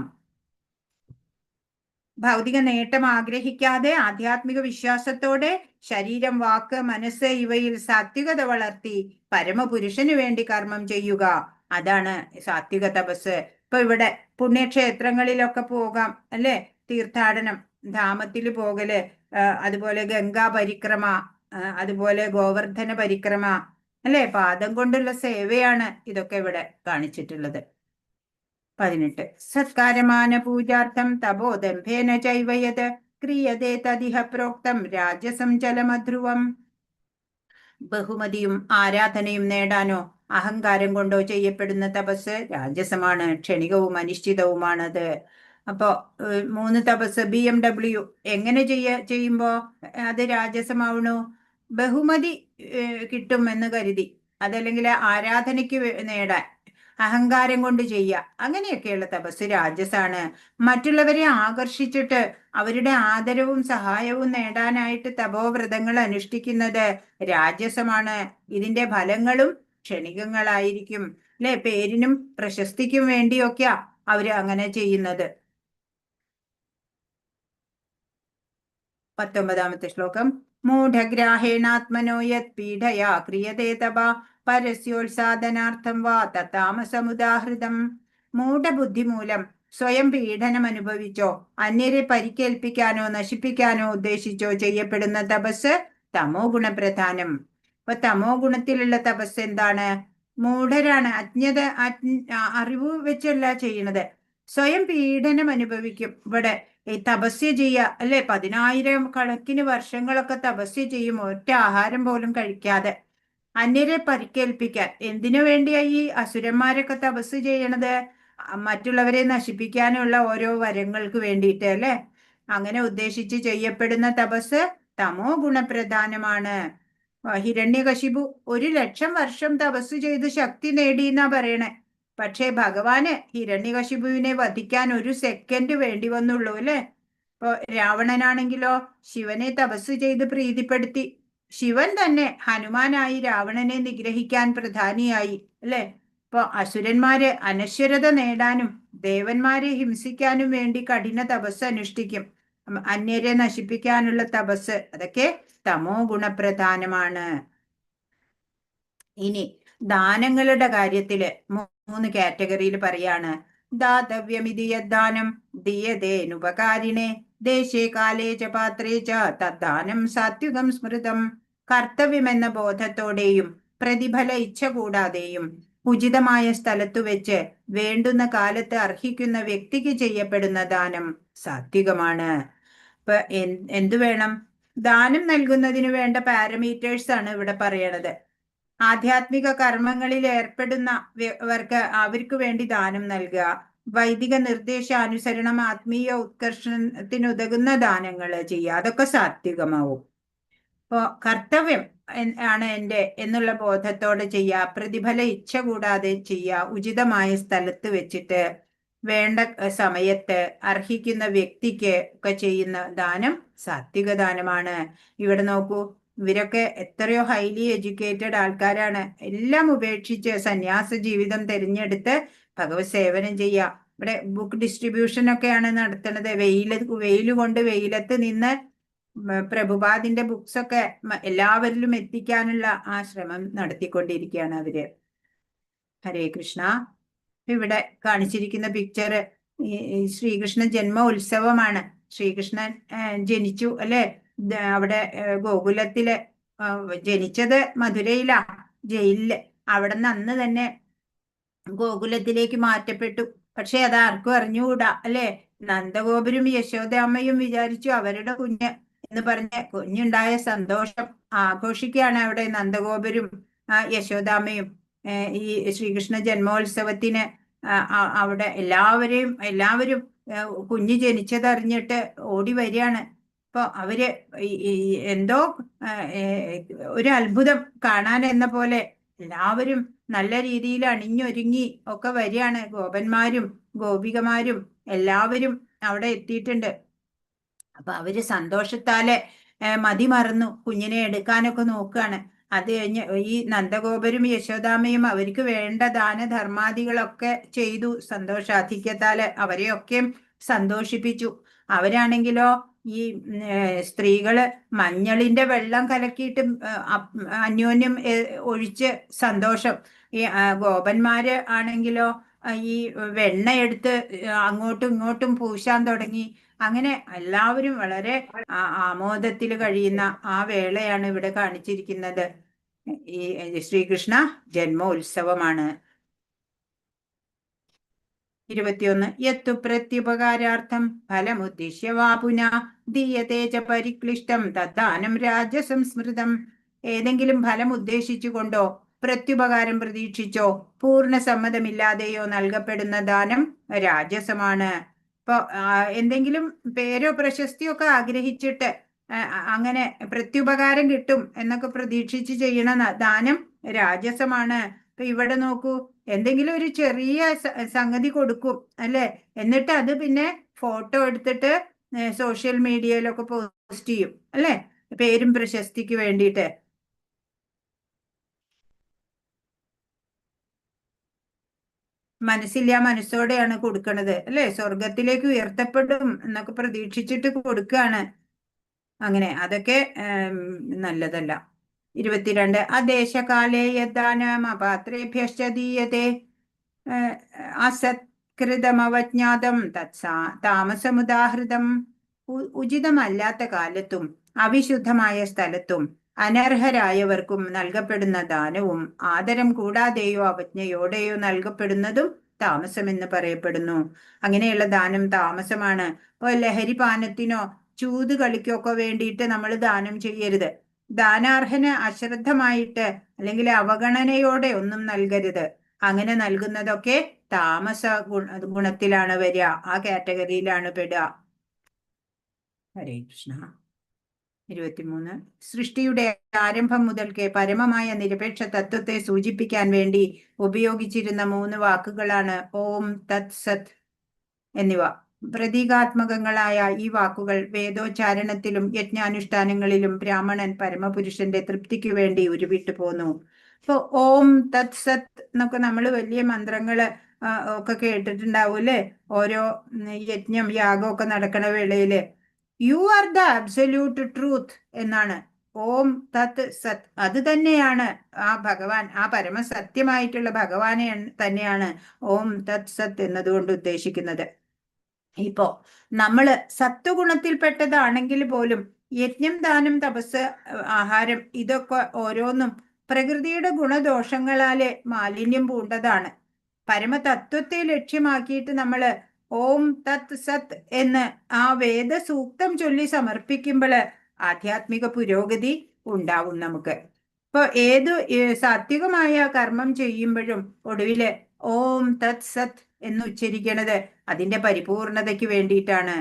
ഭൗതിക നേട്ടം ആഗ്രഹിക്കാതെ ആധ്യാത്മിക വിശ്വാസത്തോടെ ശരീരം, വാക്ക്, മനസ്സ് ഇവയിൽ സാത്വികത വളർത്തി പരമപുരുഷന് വേണ്ടി കർമ്മം ചെയ്യുക, അതാണ് സാത്വിക തപസ്. ഇപ്പൊ ഇവിടെ പുണ്യക്ഷേത്രങ്ങളിലൊക്കെ പോകാം അല്ലെ, തീർത്ഥാടനം, ധാമത്തിൽ പോകല്, അതുപോലെ ഗംഗാ പരിക്രമ, അതുപോലെ ഗോവർദ്ധന പരിക്രമ അല്ലെ, പാദം കൊണ്ടുള്ള സേവയാണ് ഇതൊക്കെ ഇവിടെ കാണിച്ചിട്ടുള്ളത്. 18 സത്കാരമാന പൂജാർത്ഥം തപോദംഭേന ചൈവയത് ക്രിയതേ തദിഹ പ്രോക്തം രാജസം ജലമധ്രുവം. ബഹുമതിയും ആരാധനയും നേടാനോ അഹങ്കാരം കൊണ്ടോ ചെയ്യപ്പെടുന്ന തപസ് രാജസമാണ്, ക്ഷണികവും അനിശ്ചിതവുമാണത്. അപ്പോ 3 തപസ് BMW എങ്ങനെ ചെയ്യുമ്പോ അത് രാജസമാവണു? ബഹുമതി കിട്ടും എന്ന് കരുതി, അതല്ലെങ്കിൽ ആരാധനയ്ക്ക് നേടാൻ അഹങ്കാരം കൊണ്ട് ചെയ്യുക, അങ്ങനെയൊക്കെയുള്ള തപസ് രാജസാണ്. മറ്റുള്ളവരെ ആകർഷിച്ചിട്ട് അവരുടെ ആദരവും സഹായവും നേടാനായിട്ട് തപോവ്രതങ്ങൾ അനുഷ്ഠിക്കുന്നത് രാജസമാണ്. ഇതിന്റെ ഫലങ്ങളും ക്ഷണികങ്ങളായിരിക്കും അല്ലെ, പേരിനും പ്രശസ്തിക്കും വേണ്ടിയൊക്കെയാ അവര് അങ്ങനെ ചെയ്യുന്നത്. 19ാമത്തെ ശ്ലോകം. മൂഢഗ്രാഹേണാത്മനോ യത് പീഡയാ ക്രിയതേ തപ പരസ്യോത്സാദനാർത്ഥം വാ തത്താമസമുദാഹൃതം. മൂഢബുദ്ധി മൂലം സ്വയം പീഡനം അനുഭവിച്ചോ അന്യരെ പരിക്കേൽപ്പിക്കാനോ നശിപ്പിക്കാനോ ഉദ്ദേശിച്ചോ ചെയ്യപ്പെടുന്ന തപസ് തമോ ഗുണപ്രധാനം. അപ്പൊ തമോ ഗുണത്തിലുള്ള തപസ് എന്താണ്? മൂഢരാണ്, അറിവ് വെച്ചല്ല ചെയ്യണത്, സ്വയം പീഡനം അനുഭവിക്കും. ഇവിടെ ഈ തപസ്യ ചെയ്യുക അല്ലെ, 10,000 കണക്കിന് വർഷങ്ങളൊക്കെ തപസ്യ ചെയ്യും, ഒറ്റ ആഹാരം പോലും കഴിക്കാതെ, അന്യരെ പരിക്കേൽപ്പിക്കാൻ. എന്തിനു വേണ്ടിയാ ഈ അസുരന്മാരൊക്കെ തപസ് ചെയ്യണത്? മറ്റുള്ളവരെ നശിപ്പിക്കാനുള്ള ഓരോ വരങ്ങൾക്ക് വേണ്ടിയിട്ട് അല്ലെ. അങ്ങനെ ഉദ്ദേശിച്ച് ചെയ്യപ്പെടുന്ന തപസ് തമോ ഗുണപ്രധാനമാണ്. ഹിരണ്യകശിപു 1,00,000 വർഷം തപസ് ചെയ്ത് ശക്തി നേടി എന്നാ പറയണേ. പക്ഷേ ഭഗവാന് ഹിരണ്യകശിപുവിനെ വധിക്കാൻ 1 സെക്കൻഡ് വേണ്ടി വന്നുള്ളൂ അല്ലെ. ഇപ്പൊ രാവണനാണെങ്കിലോ ശിവനെ തപസ് ചെയ്ത് പ്രീതിപ്പെടുത്തി. ശിവൻ തന്നെ ഹനുമാനായി രാവണനെ നിഗ്രഹിക്കാൻ പ്രധാനിയായി അല്ലെ. ഇപ്പൊ അസുരന്മാര് അനശ്വരത നേടാനും ദേവന്മാരെ ഹിംസിക്കാനും വേണ്ടി കഠിന തപസ് അനുഷ്ഠിക്കും. അന്യരെ നശിപ്പിക്കാനുള്ള തപസ്, അതൊക്കെ തമോ ഗുണപ്രധാനമാണ്. ഇനി ദാനങ്ങളുടെ കാര്യത്തില് 3 കാറ്റഗറിയിൽ പറയാണ്. ദാതവ്യമിതി യദ്ദാനം ദീയതേനുപകാരിണേ ദേശേ കാലേ ച പാത്രേ ച തദ്ദാനം സാത്വികം സ്മൃതം. കർത്തവ്യമെന്ന ബോധത്തോടെയും പ്രതിഫല ഇച്ഛ കൂടാതെയും ഉചിതമായ സ്ഥലത്തു വെച്ച് വേണ്ടുന്ന കാലത്ത് അർഹിക്കുന്ന വ്യക്തിക്ക് ചെയ്യപ്പെടുന്ന ദാനം സാത്വികമാണ്. ഇപ്പൊ എന്തു വേണം? ദാനം നൽകുന്നതിന് വേണ്ട പാരമീറ്റേഴ്സ് ആണ് ഇവിടെ പറയണത്. ആധ്യാത്മിക കർമ്മങ്ങളിൽ ഏർപ്പെടുന്നവർക്ക് അവർക്ക് വേണ്ടി ദാനം നൽകുക, വൈദിക നിർദ്ദേശാനുസരണം ആത്മീയ ഉത്കർഷത്തിനുതകുന്ന ദാനങ്ങൾ ചെയ്യുക, അതൊക്കെ സാത്വികമാവും. ഇപ്പോ കർത്തവ്യം ആണ് എൻ്റെ എന്നുള്ള ബോധത്തോടെ ചെയ്യുക, പ്രതിഫല ഇച്ഛ കൂടാതെ ചെയ്യുക, ഉചിതമായ സ്ഥലത്ത് വെച്ചിട്ട് വേണ്ട സമയത്ത് അർഹിക്കുന്ന വ്യക്തിക്ക് ഒക്കെ ചെയ്യുന്ന ദാനം സാത്വിക ദാനമാണ്. ഇവിടെ നോക്കൂ, ഇവരൊക്കെ എത്രയോ ഹൈലി എഡ്യൂക്കേറ്റഡ് ആൾക്കാരാണ്. എല്ലാം ഉപേക്ഷിച്ച് സന്യാസ ജീവിതം തിരഞ്ഞെടുത്ത് ഭഗവത് സേവനം ചെയ്യുക. ഇവിടെ ബുക്ക് ഡിസ്ട്രിബ്യൂഷൻ ഒക്കെയാണ് നടത്തുന്നത്. വെയിൽ കൊണ്ട് വെയിലത്ത് നിന്ന് പ്രഭുപാദിന്റെ ബുക്സ് ഒക്കെ എല്ലാവരിലും എത്തിക്കാനുള്ള ആ ശ്രമം നടത്തിക്കൊണ്ടിരിക്കുകയാണ് അവര്. ഹരേ കൃഷ്ണ. ഇവിടെ കാണിച്ചിരിക്കുന്ന പിക്ചർ ശ്രീകൃഷ്ണ ജന്മ ഉത്സവമാണ്. ശ്രീകൃഷ്ണൻ ജനിച്ചു അല്ലെ, അവിടെ ഗോകുലത്തില് ജനിച്ചത് മധുരയിലാ, ജയിലില്. അവിടെ നിന്ന് അന്ന് തന്നെ ഗോകുലത്തിലേക്ക് മാറ്റപ്പെട്ടു. പക്ഷെ അത് ആർക്കും അറിഞ്ഞുകൂടാ അല്ലെ. നന്ദഗോപരും യശോദാമ്മയും വിചാരിച്ചു അവരുടെ കുഞ്ഞ് എന്ന് പറഞ്ഞ് കുഞ്ഞുണ്ടായ സന്തോഷം ആഘോഷിക്കുകയാണ് അവിടെ നന്ദഗോപരും യശോദാമ്മയും. ഈ ശ്രീകൃഷ്ണ ജന്മോത്സവത്തിന് അവിടെ എല്ലാവരും കുഞ്ഞ് ജനിച്ചതറിഞ്ഞിട്ട് ഓടി വരികയാണ്. അപ്പൊ അവര് എന്തോ ഒരു അത്ഭുതം കാണാൻ എന്ന പോലെ എല്ലാവരും നല്ല രീതിയിൽ അണിഞ്ഞൊരുങ്ങി ഒക്കെ വരികയാണ്. ഗോപന്മാരും ഗോപികമാരും എല്ലാവരും അവിടെ എത്തിയിട്ടുണ്ട്. അപ്പൊ അവര് സന്തോഷത്താല് മതിമറന്നു കുഞ്ഞിനെ എടുക്കാനൊക്കെ നോക്കുകയാണ്. അത് കഴിഞ്ഞ് ഈ നന്ദഗോപരും യശോദാമ്മയും അവർക്ക് വേണ്ട ദാനധർമാദികളൊക്കെ ചെയ്തു. സന്തോഷാധിക്യത്താല് അവരെയൊക്കെ സന്തോഷിപ്പിച്ചു. അവരാണെങ്കിലോ ഈ സ്ത്രീകള് മഞ്ഞളിന്റെ വെള്ളം കലക്കിയിട്ട് അന്യോന്യം ഒഴിച്ച് സന്തോഷം. ഈ ഗോപന്മാര് ആണെങ്കിലോ ഈ വെണ്ണ എടുത്ത് അങ്ങോട്ടും ഇങ്ങോട്ടും പൂശാൻ തുടങ്ങി. അങ്ങനെ എല്ലാവരും വളരെ ആമോദത്തിൽ കഴിയുന്ന ആ വേളയാണ് ഇവിടെ കാണിച്ചിരിക്കുന്നത്. ഈ ശ്രീകൃഷ്ണ ജന്മോത്സവമാണ്. 21 യത്തു പ്രത്യുപകാരാർത്ഥം ഫലമുദ്ദിശ്യ വാ പുന ദീയതേ ച പരിക്ലിഷ്ടം തദ്ദാനം രാജസംസ്മൃതം. ഏതെങ്കിലും ഫലം ഉദ്ദേശിച്ചുകൊണ്ടോ പ്രത്യുപകാരം പ്രതീക്ഷിച്ചോ പൂർണ്ണ സമ്മതമില്ലാതെയോ നൽകപ്പെടുന്ന ദാനം രാജസമാണ്. ഇപ്പൊ എന്തെങ്കിലും പേരോ പ്രശസ്തിയോ ഒക്കെ ആഗ്രഹിച്ചിട്ട് അങ്ങനെ പ്രത്യുപകാരം കിട്ടും എന്നൊക്കെ പ്രതീക്ഷിച്ച് ചെയ്യണ ദാനം രാജസമാണ്. ഇപ്പൊ ഇവിടെ നോക്കൂ, എന്തെങ്കിലും ഒരു ചെറിയ സംഗതി കൊടുക്കും അല്ലെ, എന്നിട്ട് അത് പിന്നെ ഫോട്ടോ എടുത്തിട്ട് സോഷ്യൽ മീഡിയയിലൊക്കെ പോസ്റ്റ് ചെയ്യും അല്ലെ, പേരും പ്രശസ്തിക്ക് വേണ്ടിയിട്ട്. മനസ്സില്ല മനസ്സോടെയാണ് കൊടുക്കണത് അല്ലെ, സ്വർഗത്തിലേക്ക് ഉയർത്തപ്പെടും എന്നൊക്കെ പ്രതീക്ഷിച്ചിട്ട് കൊടുക്കുകയാണ്. അങ്ങനെ അതൊക്കെ നല്ലതല്ല. 22 അദേശകാലേ യദ്ദാനം അപാത്രേഭ്യശ്ച ദീയതേ അസത്കൃതമവജ്ഞാതം താമസമുദാഹൃതം. ഉചിതമല്ലാത്ത കാലത്തും അവിശുദ്ധമായ സ്ഥലത്തും അനർഹരായവർക്കും നൽകപ്പെടുന്ന ദാനവും ആദരം കൂടാതെയോ അവജ്ഞയോടെയോ നൽകപ്പെടുന്നതും താമസമെന്ന് പറയപ്പെടുന്നു. അങ്ങനെയുള്ള ദാനം താമസമാണ്. ഇപ്പോൾ ലഹരിപാനത്തിനോ ചൂത് കളിക്കൊക്കെ വേണ്ടിയിട്ട് നമ്മൾ ദാനം ചെയ്യരുത്. ദാനാർഹന് അശ്രദ്ധമായിട്ട് അല്ലെങ്കിൽ അവഗണനയോടെ ഒന്നും നൽകരുത്. അങ്ങനെ നൽകുന്നതൊക്കെ താമസ ഗുണത്തിലാണ് വരിക, ആ കാറ്റഗറിയിലാണ് പെടുക. ഹരേ കൃഷ്ണ. 23 സൃഷ്ടിയുടെ ആരംഭം മുതൽക്കേ പരമമായ നിരപേക്ഷ തത്വത്തെ സൂചിപ്പിക്കാൻ വേണ്ടി ഉപയോഗിച്ചിരുന്ന 3 വാക്കുകളാണ് ഓം തത് സത് എന്നിവ. പ്രതീകാത്മകങ്ങളായ ഈ വാക്കുകൾ വേദോച്ചാരണത്തിലും യജ്ഞാനുഷ്ഠാനങ്ങളിലും ബ്രാഹ്മണൻ പരമപുരുഷന്റെ തൃപ്തിക്ക് വേണ്ടി ഉരുവിട്ടു പോന്നു. ഇപ്പൊ ഓം തത് സത് എന്നൊക്കെ നമ്മൾ വലിയ മന്ത്രങ്ങള് ഒക്കെ കേട്ടിട്ടുണ്ടാവും അല്ലെ, ഓരോ യജ്ഞം യാഗമൊക്കെ നടക്കണ വേളയില്. You are the absolute truth എന്നാണ് ഓം തത് സത്. അത് തന്നെയാണ് ആ ഭഗവാൻ, ആ പരമസത്യമായിട്ടുള്ള ഭഗവാനെ തന്നെയാണ് ഓം തത് സത് എന്നതുകൊണ്ട് ഉദ്ദേശിക്കുന്നത്. ഇപ്പോ നമ്മള് സത്വഗുണത്തിൽപ്പെട്ടതാണെങ്കിൽ പോലും യജ്ഞം ദാനം തപസ് ആഹാരം ഇതൊക്കെ ഓരോന്നും പ്രകൃതിയുടെ ഗുണദോഷങ്ങളാലെ മാലിന്യം പൂണ്ടതാണ്. പരമതത്വത്തെ ലക്ഷ്യമാക്കിയിട്ട് നമ്മള് ഓം തത് സത് എന്ന് ആ വേദസൂക്തം ചൊല്ലി സമർപ്പിക്കുമ്പോൾ ആധ്യാത്മിക പുരോഗതി ഉണ്ടാവും നമുക്ക്. ഇപ്പൊ ഏത് സാത്വികമായ കർമ്മം ചെയ്യുമ്പോഴും ഒടുവില് ഓം തത് സത് എന്ന് ഉച്ചരിക്കണത് അതിന്റെ പരിപൂർണതയ്ക്ക് വേണ്ടിയിട്ടാണ്.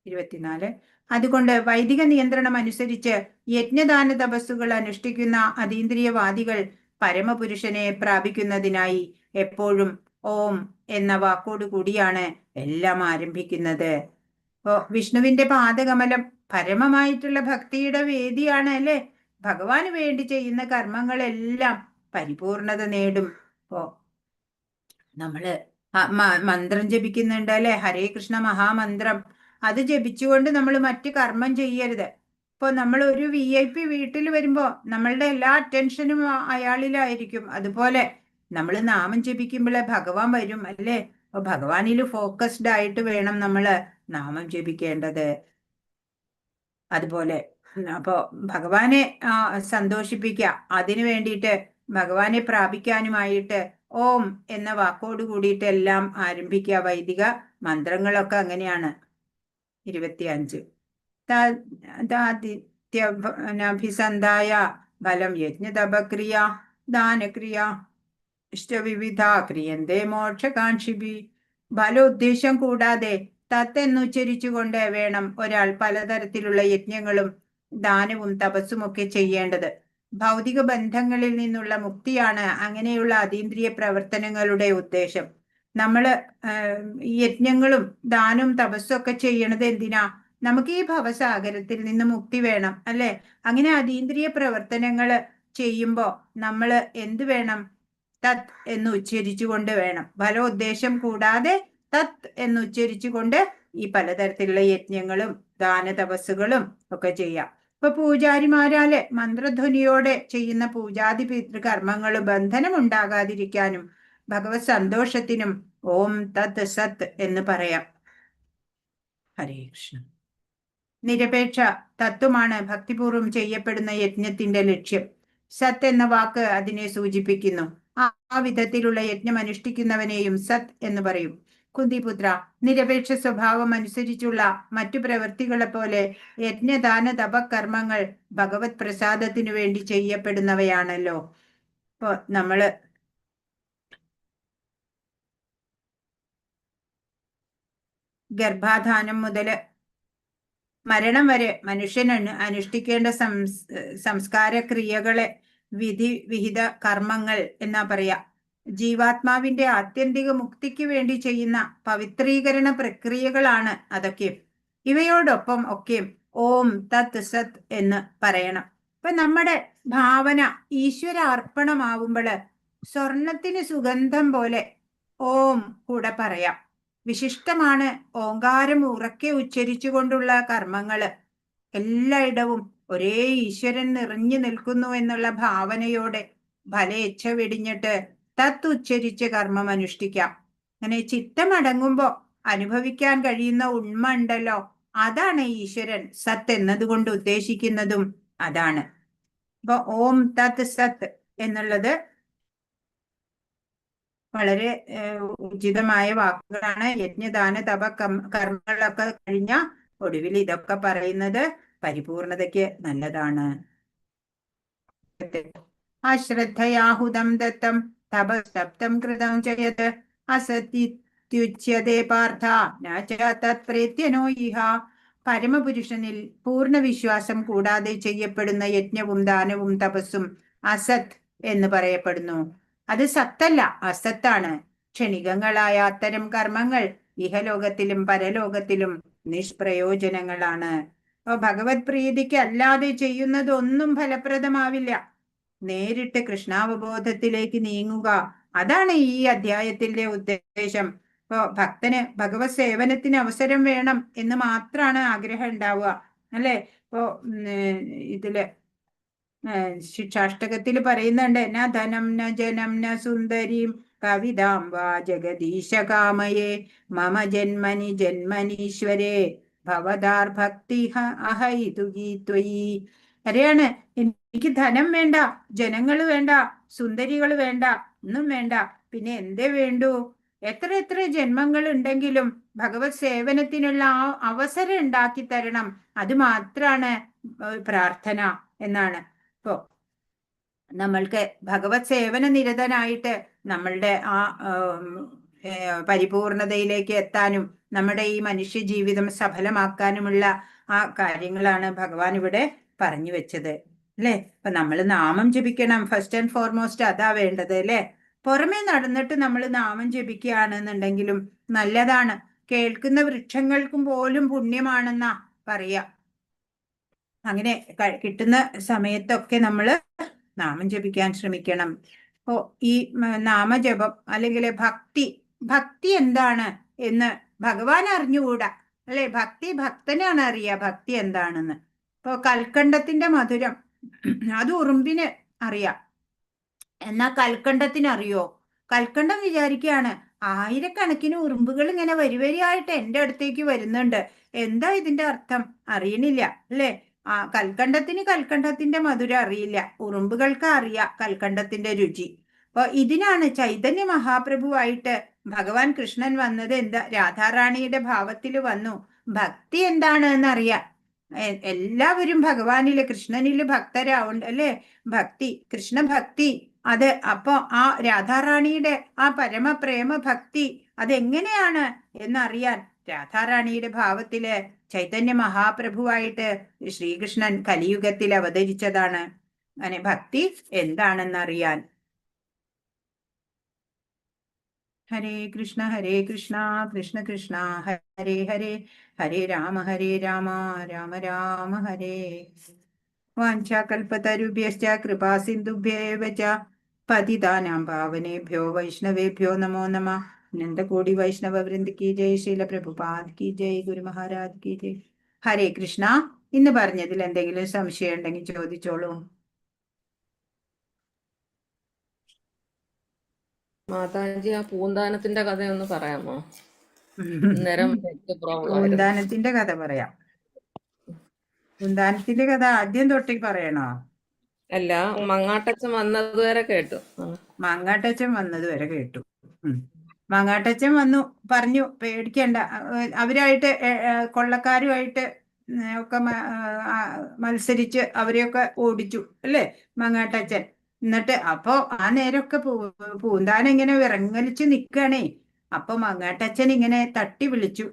24. അതുകൊണ്ട് വൈദിക നിയന്ത്രണം അനുസരിച്ച് യജ്ഞദാന തപസ്സുകൾ അനുഷ്ഠിക്കുന്ന അതീന്ദ്രിയവാദികൾ പരമപുരുഷനെ പ്രാപിക്കുന്നതിനായി എപ്പോഴും ഓം എന്ന വാക്കോടു കൂടിയാണ് എല്ലാം ആരംഭിക്കുന്നത്. ഇപ്പോ വിഷ്ണുവിന്റെ പാദകമലം പരമമായിട്ടുള്ള ഭക്തിയുടെ വേദിയാണ് അല്ലെ. ഭഗവാന് വേണ്ടി ചെയ്യുന്ന കർമ്മങ്ങളെല്ലാം പരിപൂർണത നേടും. ഇപ്പോ നമ്മള് മന്ത്രം ജപിക്കുന്നുണ്ട് അല്ലെ, ഹരേ കൃഷ്ണ മഹാമന്ത്രം. അത് ജപിച്ചുകൊണ്ട് നമ്മൾ മറ്റു കർമ്മം ചെയ്യരുത്. ഇപ്പൊ നമ്മൾ ഒരു VIP വീട്ടിൽ വരുമ്പോ നമ്മളുടെ എല്ലാ അറ്റൻഷനും അയാളിലായിരിക്കും. അതുപോലെ നമ്മൾ നാമം ജപിക്കുമ്പോൾ ഭഗവാൻ വരും അല്ലേ. അപ്പൊ ഭഗവാനിൽ ഫോക്കസ്ഡ് ആയിട്ട് വേണം നമ്മൾ നാമം ജപിക്കേണ്ടത്. അതുപോലെ അപ്പോ ഭഗവാനെ സന്തോഷിപ്പിക്കുക, അതിനു വേണ്ടിയിട്ട് ഭഗവാനെ പ്രാപിക്കാനുമായിട്ട് ഓം എന്ന വാക്കോട് കൂടിയിട്ട് എല്ലാം ആരംഭിക്കുക. വൈദിക മന്ത്രങ്ങളൊക്കെ അങ്ങനെയാണ്. 25. അഭിസന്ധായ ഫലം യജ്ഞതപക്രിയ ദാനക്രിയ ഇഷ്ടവിവിധ ക്രിയന്തേ മോക്ഷകാംക്ഷിഭി. ഫലോദ്ദേശം കൂടാതെ തത്ത് എന്നുച്ചരിച്ചുകൊണ്ട് വേണം ഒരാൾ പലതരത്തിലുള്ള യജ്ഞങ്ങളും ദാനവും തപസ്സുമൊക്കെ ചെയ്യേണ്ടത്. ഭൗതിക ബന്ധങ്ങളിൽ നിന്നുള്ള മുക്തിയാണ് അങ്ങനെയുള്ള അതീന്ദ്രിയ പ്രവർത്തനങ്ങളുടെ ഉദ്ദേശം. നമ്മള് യജ്ഞങ്ങളും ദാനവും തപസ്സും ഒക്കെ ചെയ്യണത് എന്തിനാ? നമുക്ക് ഈ ഭവസാഗരത്തിൽ നിന്ന് മുക്തി വേണം അല്ലെ. അങ്ങനെ അതീന്ദ്രിയ പ്രവർത്തനങ്ങൾ ചെയ്യുമ്പോ നമ്മള് എന്ത് വേണം? തത് എന്ന് ഉച്ചരിച്ചുകൊണ്ട് വേണം. ഫലോദ്ദേശം കൂടാതെ തത് എന്ന് ഉച്ചരിച്ചുകൊണ്ട് ഈ പലതരത്തിലുള്ള യജ്ഞങ്ങളും ദാന തപസ്സുകളും ഒക്കെ ചെയ്യാം. ഇപ്പൊ പൂജാരിമാരാല് മന്ത്രധ്വനിയോടെ ചെയ്യുന്ന പൂജാതി പിതൃകർമ്മങ്ങൾ ബന്ധനം ഉണ്ടാകാതിരിക്കാനും ഭഗവത് സന്തോഷത്തിനും ഓം തത് സത് എന്ന് പറയാം. ഹരേ കൃഷ്ണ. നിരപേക്ഷ തത്വമാണ് ഭക്തിപൂർവം ചെയ്യപ്പെടുന്ന യജ്ഞത്തിന്റെ ലക്ഷ്യം. സത് എന്ന വാക്ക് അതിനെ സൂചിപ്പിക്കുന്നു. ആ വിധത്തിലുള്ള യജ്ഞം അനുഷ്ഠിക്കുന്നവനെയും സത് എന്ന് പറയും. കുന്തിപുത്ര, നിരപേക്ഷ സ്വഭാവം അനുസരിച്ചുള്ള മറ്റു പ്രവൃത്തികളെ പോലെ യജ്ഞദാന തപകർമ്മങ്ങൾ ഭഗവത് പ്രസാദത്തിനു വേണ്ടി ചെയ്യപ്പെടുന്നവയാണല്ലോ. ഇപ്പൊ നമ്മള് ഗർഭാധാനം മുതല് മരണം വരെ മനുഷ്യൻ അനുഷ്ഠിക്കേണ്ട സംസ്കാര ക്രിയകളെ വിഹിത കർമ്മങ്ങൾ എന്നാ പറയാ. ജീവാത്മാവിന്റെ ആത്യന്തിക മുക്തിക്ക് വേണ്ടി ചെയ്യുന്ന പവിത്രീകരണ പ്രക്രിയകളാണ് അതൊക്കെ. ഇവയോടൊപ്പം ഒക്കെ ഓം തത് സത് എന്ന് പറയണം. ഇപ്പൊ നമ്മുടെ ഭാവന ഈശ്വര അർപ്പണമാവുമ്പോള് സ്വർണത്തിന് സുഗന്ധം പോലെ ഓം കൂടെ പറയാം. വിശിഷ്ടമാണ് ഓങ്കാരം ഉറക്കെ ഉച്ചരിച്ചുകൊണ്ടുള്ള കർമ്മങ്ങള്. എല്ലായിടവും ഒരേ ഈശ്വരൻ നിറഞ്ഞു നിൽക്കുന്നു എന്നുള്ള ഭാവനയോടെ ഫലേച്ഛ വെടിഞ്ഞിട്ട് തത്ത് ഉച്ചരിച്ച് കർമ്മം അനുഷ്ഠിക്കാം. അങ്ങനെ ചിത്തമടങ്ങുമ്പോ അനുഭവിക്കാൻ കഴിയുന്ന ഉണ്മ ഉണ്ടല്ലോ, അതാണ് ഈശ്വരൻ സത്ത് എന്നതുകൊണ്ട് ഉദ്ദേശിക്കുന്നതും അതാണ്. അപ്പൊ ഓം തത് സത്ത് എന്നുള്ളത് വളരെ ഉചിതമായ വാക്കുകളാണ്. യജ്ഞദാന തപ കർമ്മങ്ങളൊക്കെ കഴിഞ്ഞ ഒടുവിൽ ഇതൊക്കെ പറയുന്നത് പരിപൂർണതയ്ക്ക് നല്ലതാണ്. അശ്രദ്ധയാഹുതം ദത്തം തപസ്തപ്തം കൃതം ചയത് അസത്യുച്യതേ പാർത്ഥ തത്പ്രേത്യനോ ഇഹ. പരമപുരുഷനിൽ പൂർണ്ണ വിശ്വാസം കൂടാതെ ചെയ്യപ്പെടുന്ന യജ്ഞവും ദാനവും തപസ്സും അസത് എന്ന് പറയപ്പെടുന്നു. അത് സത്തല്ല, അസത്താണ്. ക്ഷണികങ്ങളായ അത്തരം കർമ്മങ്ങൾ ഇഹലോകത്തിലും പരലോകത്തിലും നിഷ്പ്രയോജനങ്ങളാണ്. അപ്പൊ ഭഗവത് പ്രീതിക്ക് അല്ലാതെ ചെയ്യുന്നതൊന്നും ഫലപ്രദമാവില്ല. നേരിട്ട് കൃഷ്ണാവബോധത്തിലേക്ക് നീങ്ങുക, അതാണ് ഈ അധ്യായത്തിന്റെ ഉദ്ദേശം. ഇപ്പൊ ഭക്തന് ഭഗവത് സേവനത്തിന് അവസരം വേണം എന്ന് മാത്രമാണ് ആഗ്രഹം ഉണ്ടാവുക അല്ലെ. ഇപ്പോ ഇതില് ശിക്ഷാഷ്ടകത്തിൽ പറയുന്നുണ്ട്, ന ധനം ന ജനം ന സുന്ദരീം കവിതാം വാ ജഗദീശ കാമയേ മമ ജന്മനി ജന്മനീശ്വരേ ഭവതാർ ഭക്തി അഹൈതുകി ത്വയി. അറിയാണ്, എനിക്ക് ധനം വേണ്ട, ജനങ്ങൾ വേണ്ട, സുന്ദരികൾ വേണ്ട, ഒന്നും വേണ്ട. പിന്നെ എന്തേ വേണ്ടൂ? എത്ര എത്ര ജന്മങ്ങൾ ഉണ്ടെങ്കിലും ഭഗവത് സേവനത്തിനുള്ള ആ അവസരം ഉണ്ടാക്കി തരണം. അത് മാത്രാണ് പ്രാർത്ഥന എന്നാണ്. ഇപ്പോ നമ്മൾക്ക് ഭഗവത് സേവന നിരതനായിട്ട് നമ്മളുടെ ആ പരിപൂർണതയിലേക്ക് എത്താനും നമ്മുടെ ഈ മനുഷ്യ ജീവിതം സഫലമാക്കാനുമുള്ള ആ കാര്യങ്ങളാണ് ഭഗവാൻ ഇവിടെ പറഞ്ഞു വെച്ചത് അല്ലേ. അപ്പൊ നമ്മൾ നാമം ജപിക്കണം. ഫസ്റ്റ് ആൻഡ് ഫോർമോസ്റ്റ് അതാ വേണ്ടത് അല്ലേ. പുറമേ നടന്നിട്ട് നമ്മൾ നാമം ജപിക്കുകയാണെന്നുണ്ടെങ്കിലും നല്ലതാണ്. കേൾക്കുന്ന വൃക്ഷങ്ങൾക്കും പോലും പുണ്യമാണെന്നാ പറയാ. അങ്ങനെ കിട്ടുന്ന സമയത്തൊക്കെ നമ്മൾ നാമം ജപിക്കാൻ ശ്രമിക്കണം. ഓ ഈ നാമജപം അല്ലെങ്കിൽ ഭക്തി എന്താണ് എന്ന് ഭഗവാൻ അറിഞ്ഞുകൂടാ അല്ലെ. ഭക്തനാണ് അറിയാ ഭക്തി എന്താണെന്ന്. ഇപ്പൊ കൽക്കണ്ടത്തിന്റെ മധുരം അത് ഉറുമ്പിന് അറിയാം, എന്നാ കൽക്കണ്ടത്തിന് അറിയോ? കൽക്കണ്ടം വിചാരിക്കുകയാണ് ആയിരക്കണക്കിന് ഉറുമ്പുകൾ ഇങ്ങനെ വരിവരിയായിട്ട് എൻ്റെ അടുത്തേക്ക് വരുന്നുണ്ട്, എന്താ ഇതിന്റെ അർത്ഥം അറിയണില്ല അല്ലേ. കൽക്കണ്ടത്തിന്റെ മധുരം അറിയില്ല, ഉറുമ്പുകൾക്ക് അറിയാം കൽക്കണ്ടത്തിന്റെ രുചി. അപ്പൊ ഇതിനാണ് ചൈതന്യ മഹാപ്രഭുവായിട്ട് ഭഗവാൻ കൃഷ്ണൻ വന്നത്. എന്താ? രാധാറാണിയുടെ ഭാവത്തിൽ വന്നു. ഭക്തി എന്താണ് എന്നറിയാം. എല്ലാവരും ഭഗവാനില് കൃഷ്ണനില് ഭക്തരാവുണ്ട് അല്ലേ. കൃഷ്ണഭക്തി അത് അപ്പൊ ആ രാധാറാണിയുടെ ആ പരമപ്രേമ ഭക്തി അതെങ്ങനെയാണ് എന്നറിയാൻ രാധാറാണിയുടെ ഭാവത്തില് ചൈതന്യ മഹാപ്രഭുവായിട്ട് ശ്രീകൃഷ്ണൻ കലിയുഗത്തിൽ അവതരിച്ചതാണ്. അങ്ങനെ ഭക്തി എന്താണെന്നറിയാൻ. ഹരേ കൃഷ്ണ കൃഷ്ണ കൃഷ്ണ ഹരേ ഹരേ, ഹരേ രാമ രാമ രാമ ഹരേ. വാഞ്ചാകൽപതരുഭ്യശ്ച കൃപാ സിന്ധുഭ്യേവ ച പതിതാനാം പാവനേഭ്യോ വൈഷ്ണവേഭ്യോ നമോ നമഃ. അനന്തകോടി വൈഷ്ണവ വൃന്ദ കി ജയ്, ശീല പ്രഭുപാദ് കി ജയ്, ഗുരു മഹാരാജ് കി ജയ്. ഹരേ കൃഷ്ണ. ഇന്ന് പറഞ്ഞതിൽ എന്തെങ്കിലും സംശയം ഉണ്ടെങ്കിൽ ചോദിച്ചോളൂ. മാതാജി, ആ പൂന്താനത്തിന്റെ കഥയൊന്ന് പറയാമോ? പൂന്താനത്തിന്റെ കഥ പറയാം. പൂന്താനത്തിന്റെ കഥ ആദ്യം തൊട്ടി പറയണോ? അല്ല, മങ്ങാട്ടച്ചൻ വന്നത് വരെ കേട്ടു. മങ്ങാട്ടച്ചൻ വന്നത് വരെ കേട്ടു. മങ്ങാട്ടച്ചൻ വന്നു, പറഞ്ഞു പേടിക്കണ്ട. അവരായിട്ട് കൊള്ളക്കാരുമായിട്ട് ഒക്കെ മത്സരിച്ച് അവരെയൊക്കെ ഓടിച്ചു അല്ലേ മങ്ങാട്ടച്ചൻ. എന്നിട്ട് അപ്പൊ ആ നേരമൊക്കെ പൂന്താനം ഇങ്ങനെ വിറങ്ങലിച്ച് നിൽക്കണേ. അപ്പൊ മങ്ങാട്ടച്ചൻ ഇങ്ങനെ തട്ടി വിളിച്ചു,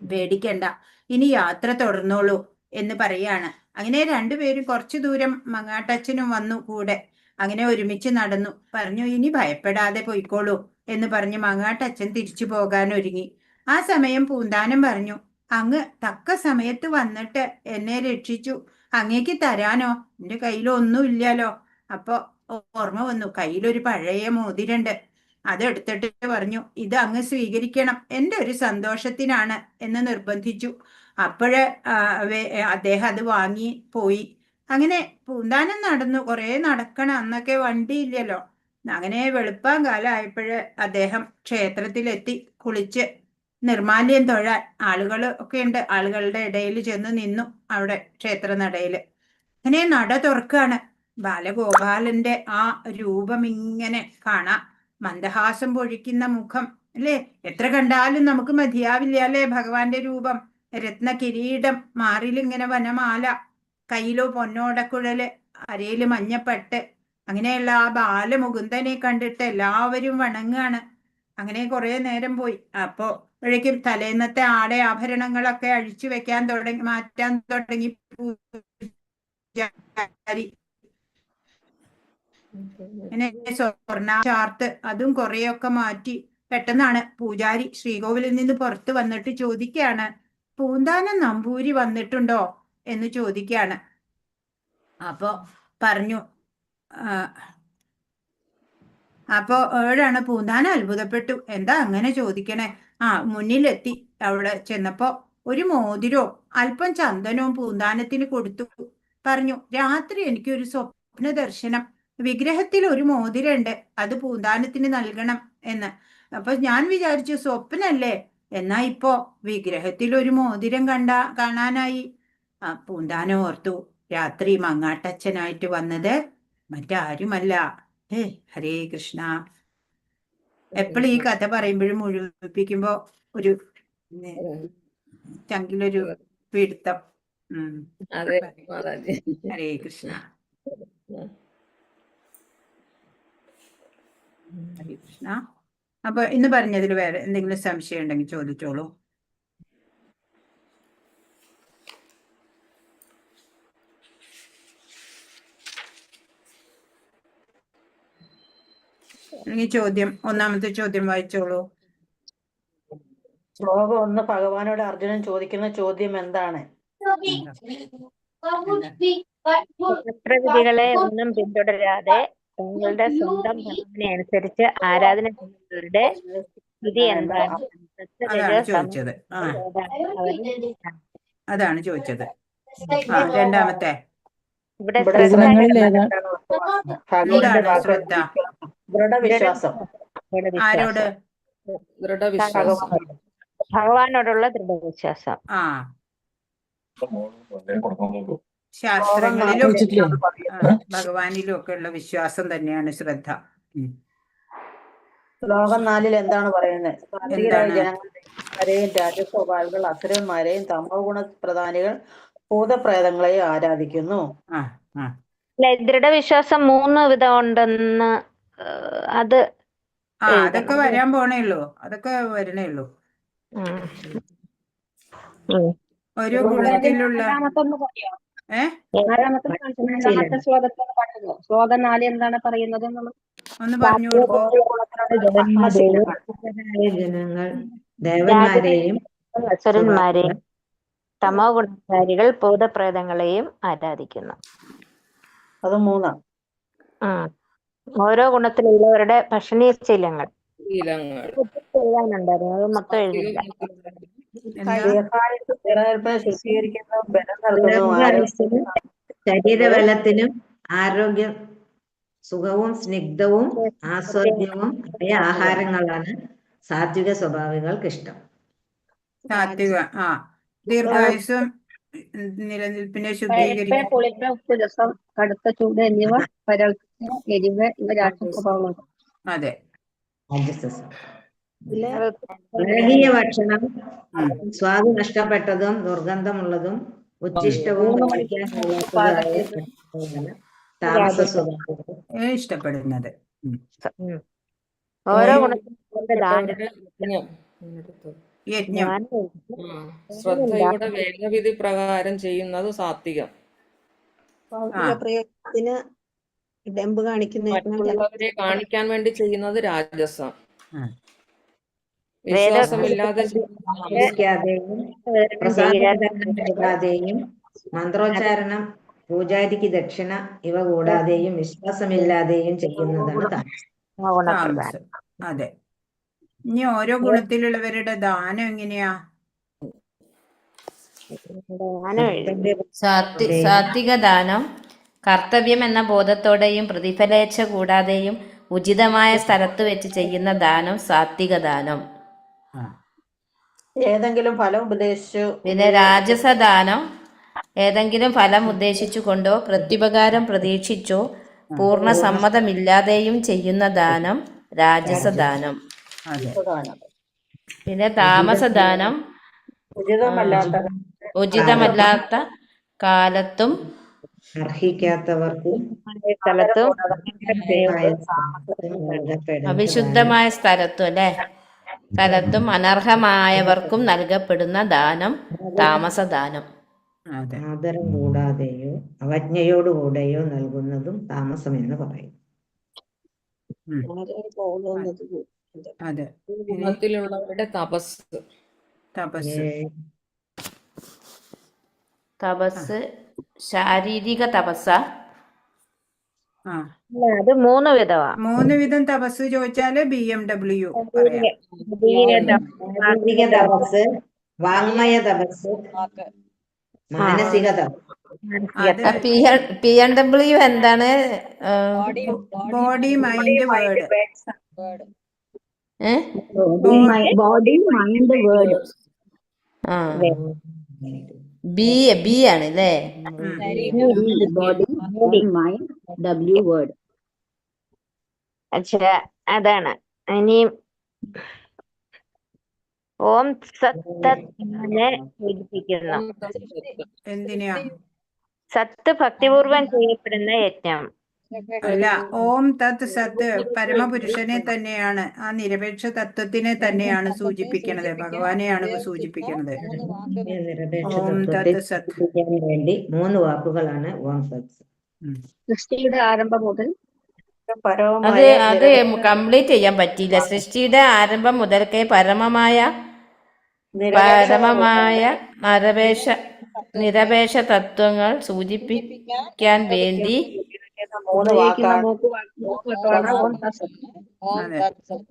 പേടിക്കണ്ട, ഇനി യാത്ര തുടർന്നോളൂ എന്ന് പറയാണ്. അങ്ങനെ രണ്ടുപേരും കുറച്ചു ദൂരം മങ്ങാട്ടച്ചനും വന്നു കൂടെ. അങ്ങനെ ഒരുമിച്ച് നടന്നു. പറഞ്ഞു, ഇനി ഭയപ്പെടാതെ പോയിക്കോളൂ എന്ന് പറഞ്ഞ് മങ്ങാട്ടച്ചൻ തിരിച്ചു പോകാൻ ഒരുങ്ങി. ആ സമയം പൂന്താനം പറഞ്ഞു, അങ്ങ് തക്ക സമയത്ത് വന്നിട്ട് എന്നെ രക്ഷിച്ചു. അങ്ങേക്ക് തരാനോ എന്റെ കയ്യിലൊന്നുമില്ലല്ലോ. അപ്പൊ ഓർമ്മ വന്നു, കയ്യിലൊരു പഴയ മോതിരണ്ട്. അതെടുത്തിട്ട് പറഞ്ഞു, ഇത് അങ്ങ് സ്വീകരിക്കണം, എൻ്റെ ഒരു സന്തോഷത്തിനാണ് എന്ന് നിർബന്ധിച്ചു. അപ്പോഴ് അദ്ദേഹം അത് വാങ്ങി പോയി. അങ്ങനെ പൂന്താനം നടന്നു. കുറെ നടക്കണം, അന്നൊക്കെ വണ്ടി ഇല്ലല്ലോ. അങ്ങനെ വെളുപ്പാൻ കാലമായപ്പോഴ് അദ്ദേഹം ക്ഷേത്രത്തിലെത്തി. കുളിച്ച് നിർമാല്യം തൊഴാൻ ആളുകൾ ഒക്കെ ഉണ്ട്. ആളുകളുടെ ഇടയിൽ ചെന്ന് നിന്നു അവിടെ ക്ഷേത്ര നടയില്. അങ്ങനെ നട തുറക്കാണ്. ബാലഗോപാലന്റെ ആ രൂപം ഇങ്ങനെ കാണാം. മന്ദഹാസം പൊഴിക്കുന്ന മുഖം അല്ലേ. എത്ര കണ്ടാലും നമുക്ക് മതിയാവില്ല അല്ലേ ഭഗവാന്റെ രൂപം. രത്ന കിരീടം, മാറിലിങ്ങനെ വനമാല, കയ്യിലോ പൊന്നോടക്കുഴല്, അരയില് മഞ്ഞപ്പട്ട്. അങ്ങനെയുള്ള ആ ബാലമുകുന്ദനെ കണ്ടിട്ട് എല്ലാവരും വണങ്ങാണ്. അങ്ങനെ കുറെ നേരം പോയി. അപ്പോ ഒഴേക്കും തലേന്നത്തെ ആടെ ആഭരണങ്ങളൊക്കെ അഴിച്ചു വെക്കാൻ മാറ്റാൻ തുടങ്ങി പൂജാരി. പിന്നെ സ്വർണ്ണ ചാർത്ത് അതും കുറെയൊക്കെ മാറ്റി. പെട്ടെന്നാണ് പൂജാരി ശ്രീകോവിലിൽ നിന്ന് പുറത്തു വന്നിട്ട് ചോദിക്കുകയാണ്, പൂന്താനം നമ്പൂരി വന്നിട്ടുണ്ടോ എന്ന് ചോദിക്കുകയാണ്. അപ്പോ പറഞ്ഞു, അപ്പോ ഏഴാണ്. പൂന്താനം അത്ഭുതപ്പെട്ടു, എന്താ അങ്ങനെ ചോദിക്കണേ? മുന്നിലെത്തി. അവിടെ ചെന്നപ്പോ ഒരു മോതിരോ അല്പം ചന്ദനവും പൂന്താനത്തിന് കൊടുത്തു. പറഞ്ഞു, രാത്രി എനിക്കൊരു സ്വപ്ന ദർശനം, വിഗ്രഹത്തിൽ ഒരു മോതിരണ്ട്, അത് പൂന്താനത്തിന് നൽകണം എന്ന്. അപ്പൊ ഞാൻ വിചാരിച്ചു സ്വപ്നല്ലേ, എന്നാ ഇപ്പോ വിഗ്രഹത്തിൽ ഒരു മോതിരം കാണാനായി. പൂന്താനം ഓർത്തു, രാത്രി മങ്ങാട്ടച്ഛനായിട്ട് വന്നത് മറ്റാരുമല്ല. ഹരേ കൃഷ്ണ. എപ്പോഴും ഈ കഥ പറയുമ്പോഴും മുഴുമിപ്പിക്കുമ്പോ ഒരു ചങ്കിലൊരു പിടുത്തം. അതെ മാതാജി. ഹരേ കൃഷ്ണ. ഹരേ കൃഷ്ണ. അപ്പൊ ഇന്ന് പറഞ്ഞതിൽ വേറെ എന്തെങ്കിലും സംശയം ഉണ്ടെങ്കിൽ ചോദിച്ചോളൂ. അല്ലെങ്കിൽ ഒന്നാമത്തെ ചോദ്യം വായിച്ചോളൂ. ശ്ലോകം 1 ഭഗവാനോട് അർജുനൻ ചോദിക്കുന്ന ചോദ്യം എന്താണ്? ശാസ്ത്രവിധികളെ ഒന്നും പിന്തുടരാതെ തങ്ങളുടെ സ്വന്തം ഭാവന അനുസരിച്ച് ആരാധന ചെയ്യുന്നവരുടെ സ്ഥിതി എന്താണ്? അതാണ് ചോദിച്ചത്. അതാണ് ചോദിച്ചത്. രണ്ടാമത്തെ ഇവിടെ എന്താണ് ശ്രദ്ധ? ദൃഢവിശ്വാസം. ആരോട്? ദൃഢവിശ്വാസം. ഭഗവാനോടുള്ള ദൃഢവിശ്വാസം. ശാസ്ത്രങ്ങളിലും ഭഗവാനിലും ഒക്കെ ഉള്ള വിശ്വാസം തന്നെയാണ് ശ്രദ്ധ. ശ്ലോകം 4 എന്താണ് പറയുന്നത്? സാത്വികരായ ജനങ്ങളെയും രാജസ്വഭാവികൾ അസുരന്മാരെയും തമോ ഗുണ പ്രധാനികൾ ഭൂതപ്രേതങ്ങളെയും ആരാധിക്കുന്നു. ദൃഢവിശ്വാസം 3 വിധം ഉണ്ടെന്ന് അത് അതൊക്കെ വരാൻ പോണേ ഉള്ളൂ. അതൊക്കെ വരണേ ഉള്ളൂ. ഓരോ ഗുണത്തിലുള്ള ശ്ലോകം 4 എന്താണ് പറയുന്നത്? ഒന്ന് പറഞ്ഞു കൊടുക്കോ? ജനങ്ങൾ ദേവന്മാരെയും അസുരന്മാരെയും തമോ ഗുണധാരികൾ ഭൂതപ്രേതങ്ങളെയും ആരാധിക്കുന്നു. അത് 3. ഓരോ ഗുണത്തിലുള്ളവരുടെ ഭക്ഷണീശീലങ്ങൾ ശീലങ്ങൾ. എഴുതാനുണ്ടായിരുന്നു. അത് മൊത്തം എഴുതില്ല. ശരീരബലത്തിനും ആരോഗ്യം സുഖവും സ്നിഗ്ധവും ആസ്വാദ്യവും ആയ ആഹാരങ്ങളാണ് സാത്വിക സ്വഭാവികൾക്ക് ഇഷ്ടം. സാത്വിക ദീർഘായുസ്സും നിലനിൽപ്പിനെ ശുദ്ധീകരിക്കും. പുളിപ്പ്, ഉപ്പ്, രസം, കടുത്ത ചൂട് എന്നിവ വരൾച്ച, എരിവ് ഇവ രാക്ഷസഭാവമാണ്. അതെ. അഴകിയ ഭക്ഷണം സ്വാദ് നഷ്ടപ്പെട്ടതും ദുർഗന്ധമുള്ളതും ഉച്ഛിഷ്ടവും താമസ സ്വഭാവം ഇഷ്ടപ്പെടുന്നത്. ഓരോ ഗുണത്തിലും യജ്ഞം ശ്രദ്ധയുടെ വേദവിധി പ്രകാരം ചെയ്യുന്നത് സാത്വികം. മറ്റുള്ളവരെ കാണിക്കാൻ വേണ്ടി ചെയ്യുന്നത് രാജസം. വിശ്വാസമില്ലാതെ കൂടാതെയും മന്ത്രോച്ചാരണം പൂജാരിക്ക് ദക്ഷിണ ഇവ കൂടാതെയും വിശ്വാസമില്ലാതെയും ചെയ്യുന്നതാണ് താമസം. അതെ. ഇനി ഓരോ ഗുണത്തിലുള്ളവരുടെ ദാനം എങ്ങനെയാ? സാത്വിക ദാനം കർത്തവ്യം എന്ന ബോധത്തോടെയും പ്രതിഫലേച്ഛ കൂടാതെയും ഉചിതമായ സ്ഥലത്ത് വെച്ച് ചെയ്യുന്ന ദാനം സാത്വിക ദാനം. ഏതെങ്കിലും ഫലം ഉപദേശിച്ചു. പിന്നെ രാജസദാനം ഏതെങ്കിലും ഫലം ഉദ്ദേശിച്ചുകൊണ്ടോ പ്രത്യുപകാരം പ്രതീക്ഷിച്ചോ പൂർണ്ണ സമ്മതമില്ലാതെയും ചെയ്യുന്ന ദാനം രാജസദാനം. പിന്നെ താമസദാനം ഉചിതമല്ലാത്ത കാലത്തും അർഹിക്കാത്തവർക്കും അവിശുദ്ധമായ സ്ഥലത്തും അനർഹമായവർക്കും നൽകപ്പെടുന്ന ദാനം താമസദാനം. ആദരം കൂടാതെയോ അവജ്ഞയോടുകൂടെയോ നൽകുന്നതും താമസം എന്ന് പറയും. ഗുണത്തിലുള്ളവരുടെ തപസ് ശാരീരിക തപസ്സ. അത് 3 വിധമാ. 3 വിധം തപസ് ചോദിച്ചാല് BMW ശാരീരിക തപസ്, വാങ്മയ തപസ്, മാനസിക തപസ്. PNW എന്താണ്? Body mind word. Body mind word. B ആണ് അല്ലേ? Body mind W word. അതാണ്. ഇനി ഓം സത്ത് എന്നതിനെ സൂചിപ്പിക്കുന്നു. എന്തിനാ? സത്ത് ഭക്തിപൂർവം ചെയ്യപ്പെടുന്ന യജ്ഞം. അല്ല, ഓം തത് സത്ത് പരമപുരുഷനെ തന്നെയാണ്, ആ നിരപേക്ഷ തത്വത്തിനെ തന്നെയാണ് സൂചിപ്പിക്കുന്നത്, ഭഗവാനെയാണ് സൂചിപ്പിക്കുന്നത്. നിരപേക്ഷ ഓം തത്വത്തെ തത് സത്ത്. സൂചിപ്പിക്കാൻ വേണ്ടി 3 വാക്കുകളാണ് ഓം സത്ത്. സൃഷ്ടിയുടെ ആരംഭം മുതൽ അത് കംപ്ലീറ്റ് ചെയ്യാൻ പറ്റിയില്ല. സൃഷ്ടിയുടെ ആരംഭം മുതൽക്കേ പരമമായ നിരപേക്ഷ തത്വങ്ങൾ സൂചിപ്പിക്കാൻ വേണ്ടി ഉപയോഗിക്കുന്ന മൂക്കുവാക്കാണ് ഓം തത്സത്.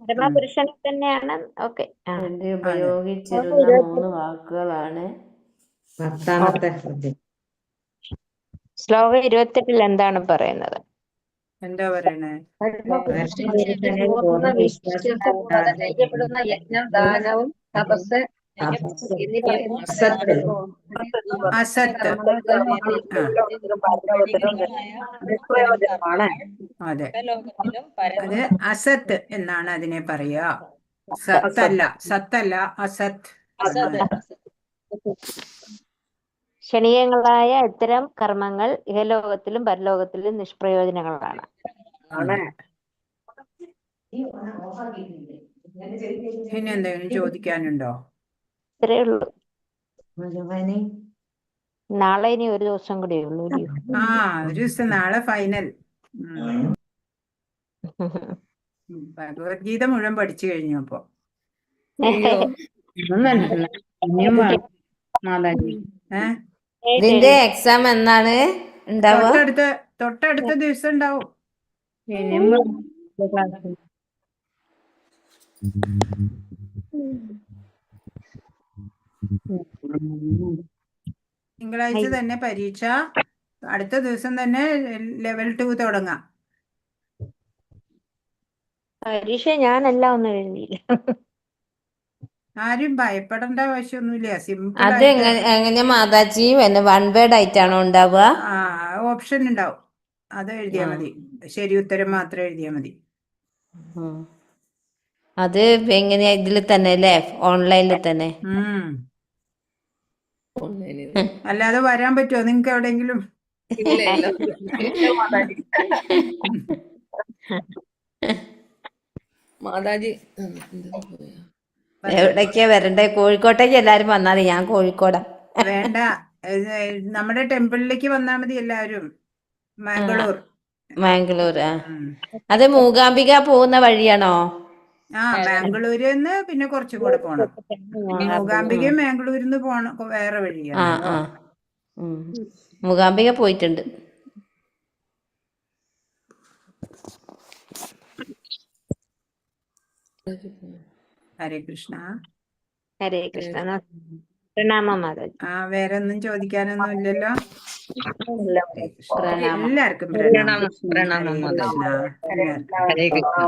പരമപുരുഷനെ തന്നെയാണ്. ഓക്കെ. വേണ്ടി ഉപയോഗിച്ചിരുന്ന 3 വാക്കുകളാണ്. 10ാമത്തെ ചോദ്യം. ശ്ലോകം 28 എന്താണ് പറയുന്നത്? എന്താ പറയണേ? പരമപുരുഷന്റെ പൂർണ്ണ വിശ്വാസം കൂടാതെ ചെയ്യപ്പെടുന്ന യജ്ഞം, ദാനവും, തപസ് എന്നീ പറയുന്ന അസത്ത്. അസത്ത്. അതെ, അത് അസത്ത് എന്നാണ് അതിനെ പറയാ. സത്തല്ല അസത്ത്. ക്ഷണീയങ്ങളായ ഇത്തരം കർമ്മങ്ങൾ ഇഹലോകത്തിലും പരലോകത്തിലും നിഷ്പ്രയോജനങ്ങളാണ്. ഇനി എന്തെങ്കിലും ചോദിക്കാനുണ്ടോ? ഇത്രയേ ഉള്ളൂ. ഭഗവാനെ, നാളെ ഇനി ഒരു ദിവസം കൂടെ ഉള്ളൂ. ഒരു ദിവസം, നാളെ ഫൈനൽ. ഭഗവത്ഗീത മുഴുവൻ പഠിച്ചു കഴിഞ്ഞു. അപ്പൊ ഇതിന്റെ എക്സാം എന്നാണ് ഉണ്ടാവുക? തൊട്ടടുത്ത ദിവസം ഉണ്ടാവും. തിങ്കളാഴ്ച തന്നെ പരീക്ഷ. അടുത്ത ദിവസം തന്നെ ലെവൽ 2 തുടങ്ങാം. പരീക്ഷ ഞാനെല്ലാം ഒന്നും എഴുതിയില്ല. ആരും ഭയപ്പെടേണ്ട ആവശ്യമൊന്നുമില്ല. സിമ്പിൾ അത് ആയിട്ട്. എങ്ങനെ മാതാജി 1 വേർഡ് ആയിട്ടാണോ ഉണ്ടാവുക? ഓപ്ഷൻ ഉണ്ടാവും, അത് എഴുതിയാ മതി. ശരി ഉത്തരം മാത്രം എഴുതിയാ മതി. അത് എങ്ങനെയാ? ഇതിൽ തന്നെ അല്ലേ? ഓൺലൈനിൽ തന്നെ? അല്ലാതെ വരാൻ പറ്റുമോ നിങ്ങൾക്ക് എവിടെയെങ്കിലും? മാതാജി എവിടേക്കാ വരണ്ടേ? കോഴിക്കോട്ടേക്ക് എല്ലാരും വന്നാല്. ഞാൻ കോഴിക്കോടാ. വേണ്ട, നമ്മുടെ ടെമ്പിളിലേക്ക് വന്നാൽ മതി എല്ലാവരും. മാംഗ്ലൂർ. അത് മൂകാംബിക പോകുന്ന വഴിയാണോ? മാംഗ്ലൂരിൽ നിന്ന് പിന്നെ കുറച്ചും കൂടെ പോണം. മൂകാംബികയും മാംഗ്ലൂരിൽ നിന്ന് പോണം, വേറെ വഴിയാണ്. മൂകാംബിക പോയിട്ടുണ്ട്. ഹരേ കൃഷ്ണ. ഹരേ കൃഷ്ണ. പ്രണാമം മാതാജി. വേറെ ഒന്നും ചോദിക്കാനൊന്നും ഇല്ലല്ലോ? പ്രണാമം. എല്ലാവർക്കും പ്രണാമം. ഹരേ കൃഷ്ണ.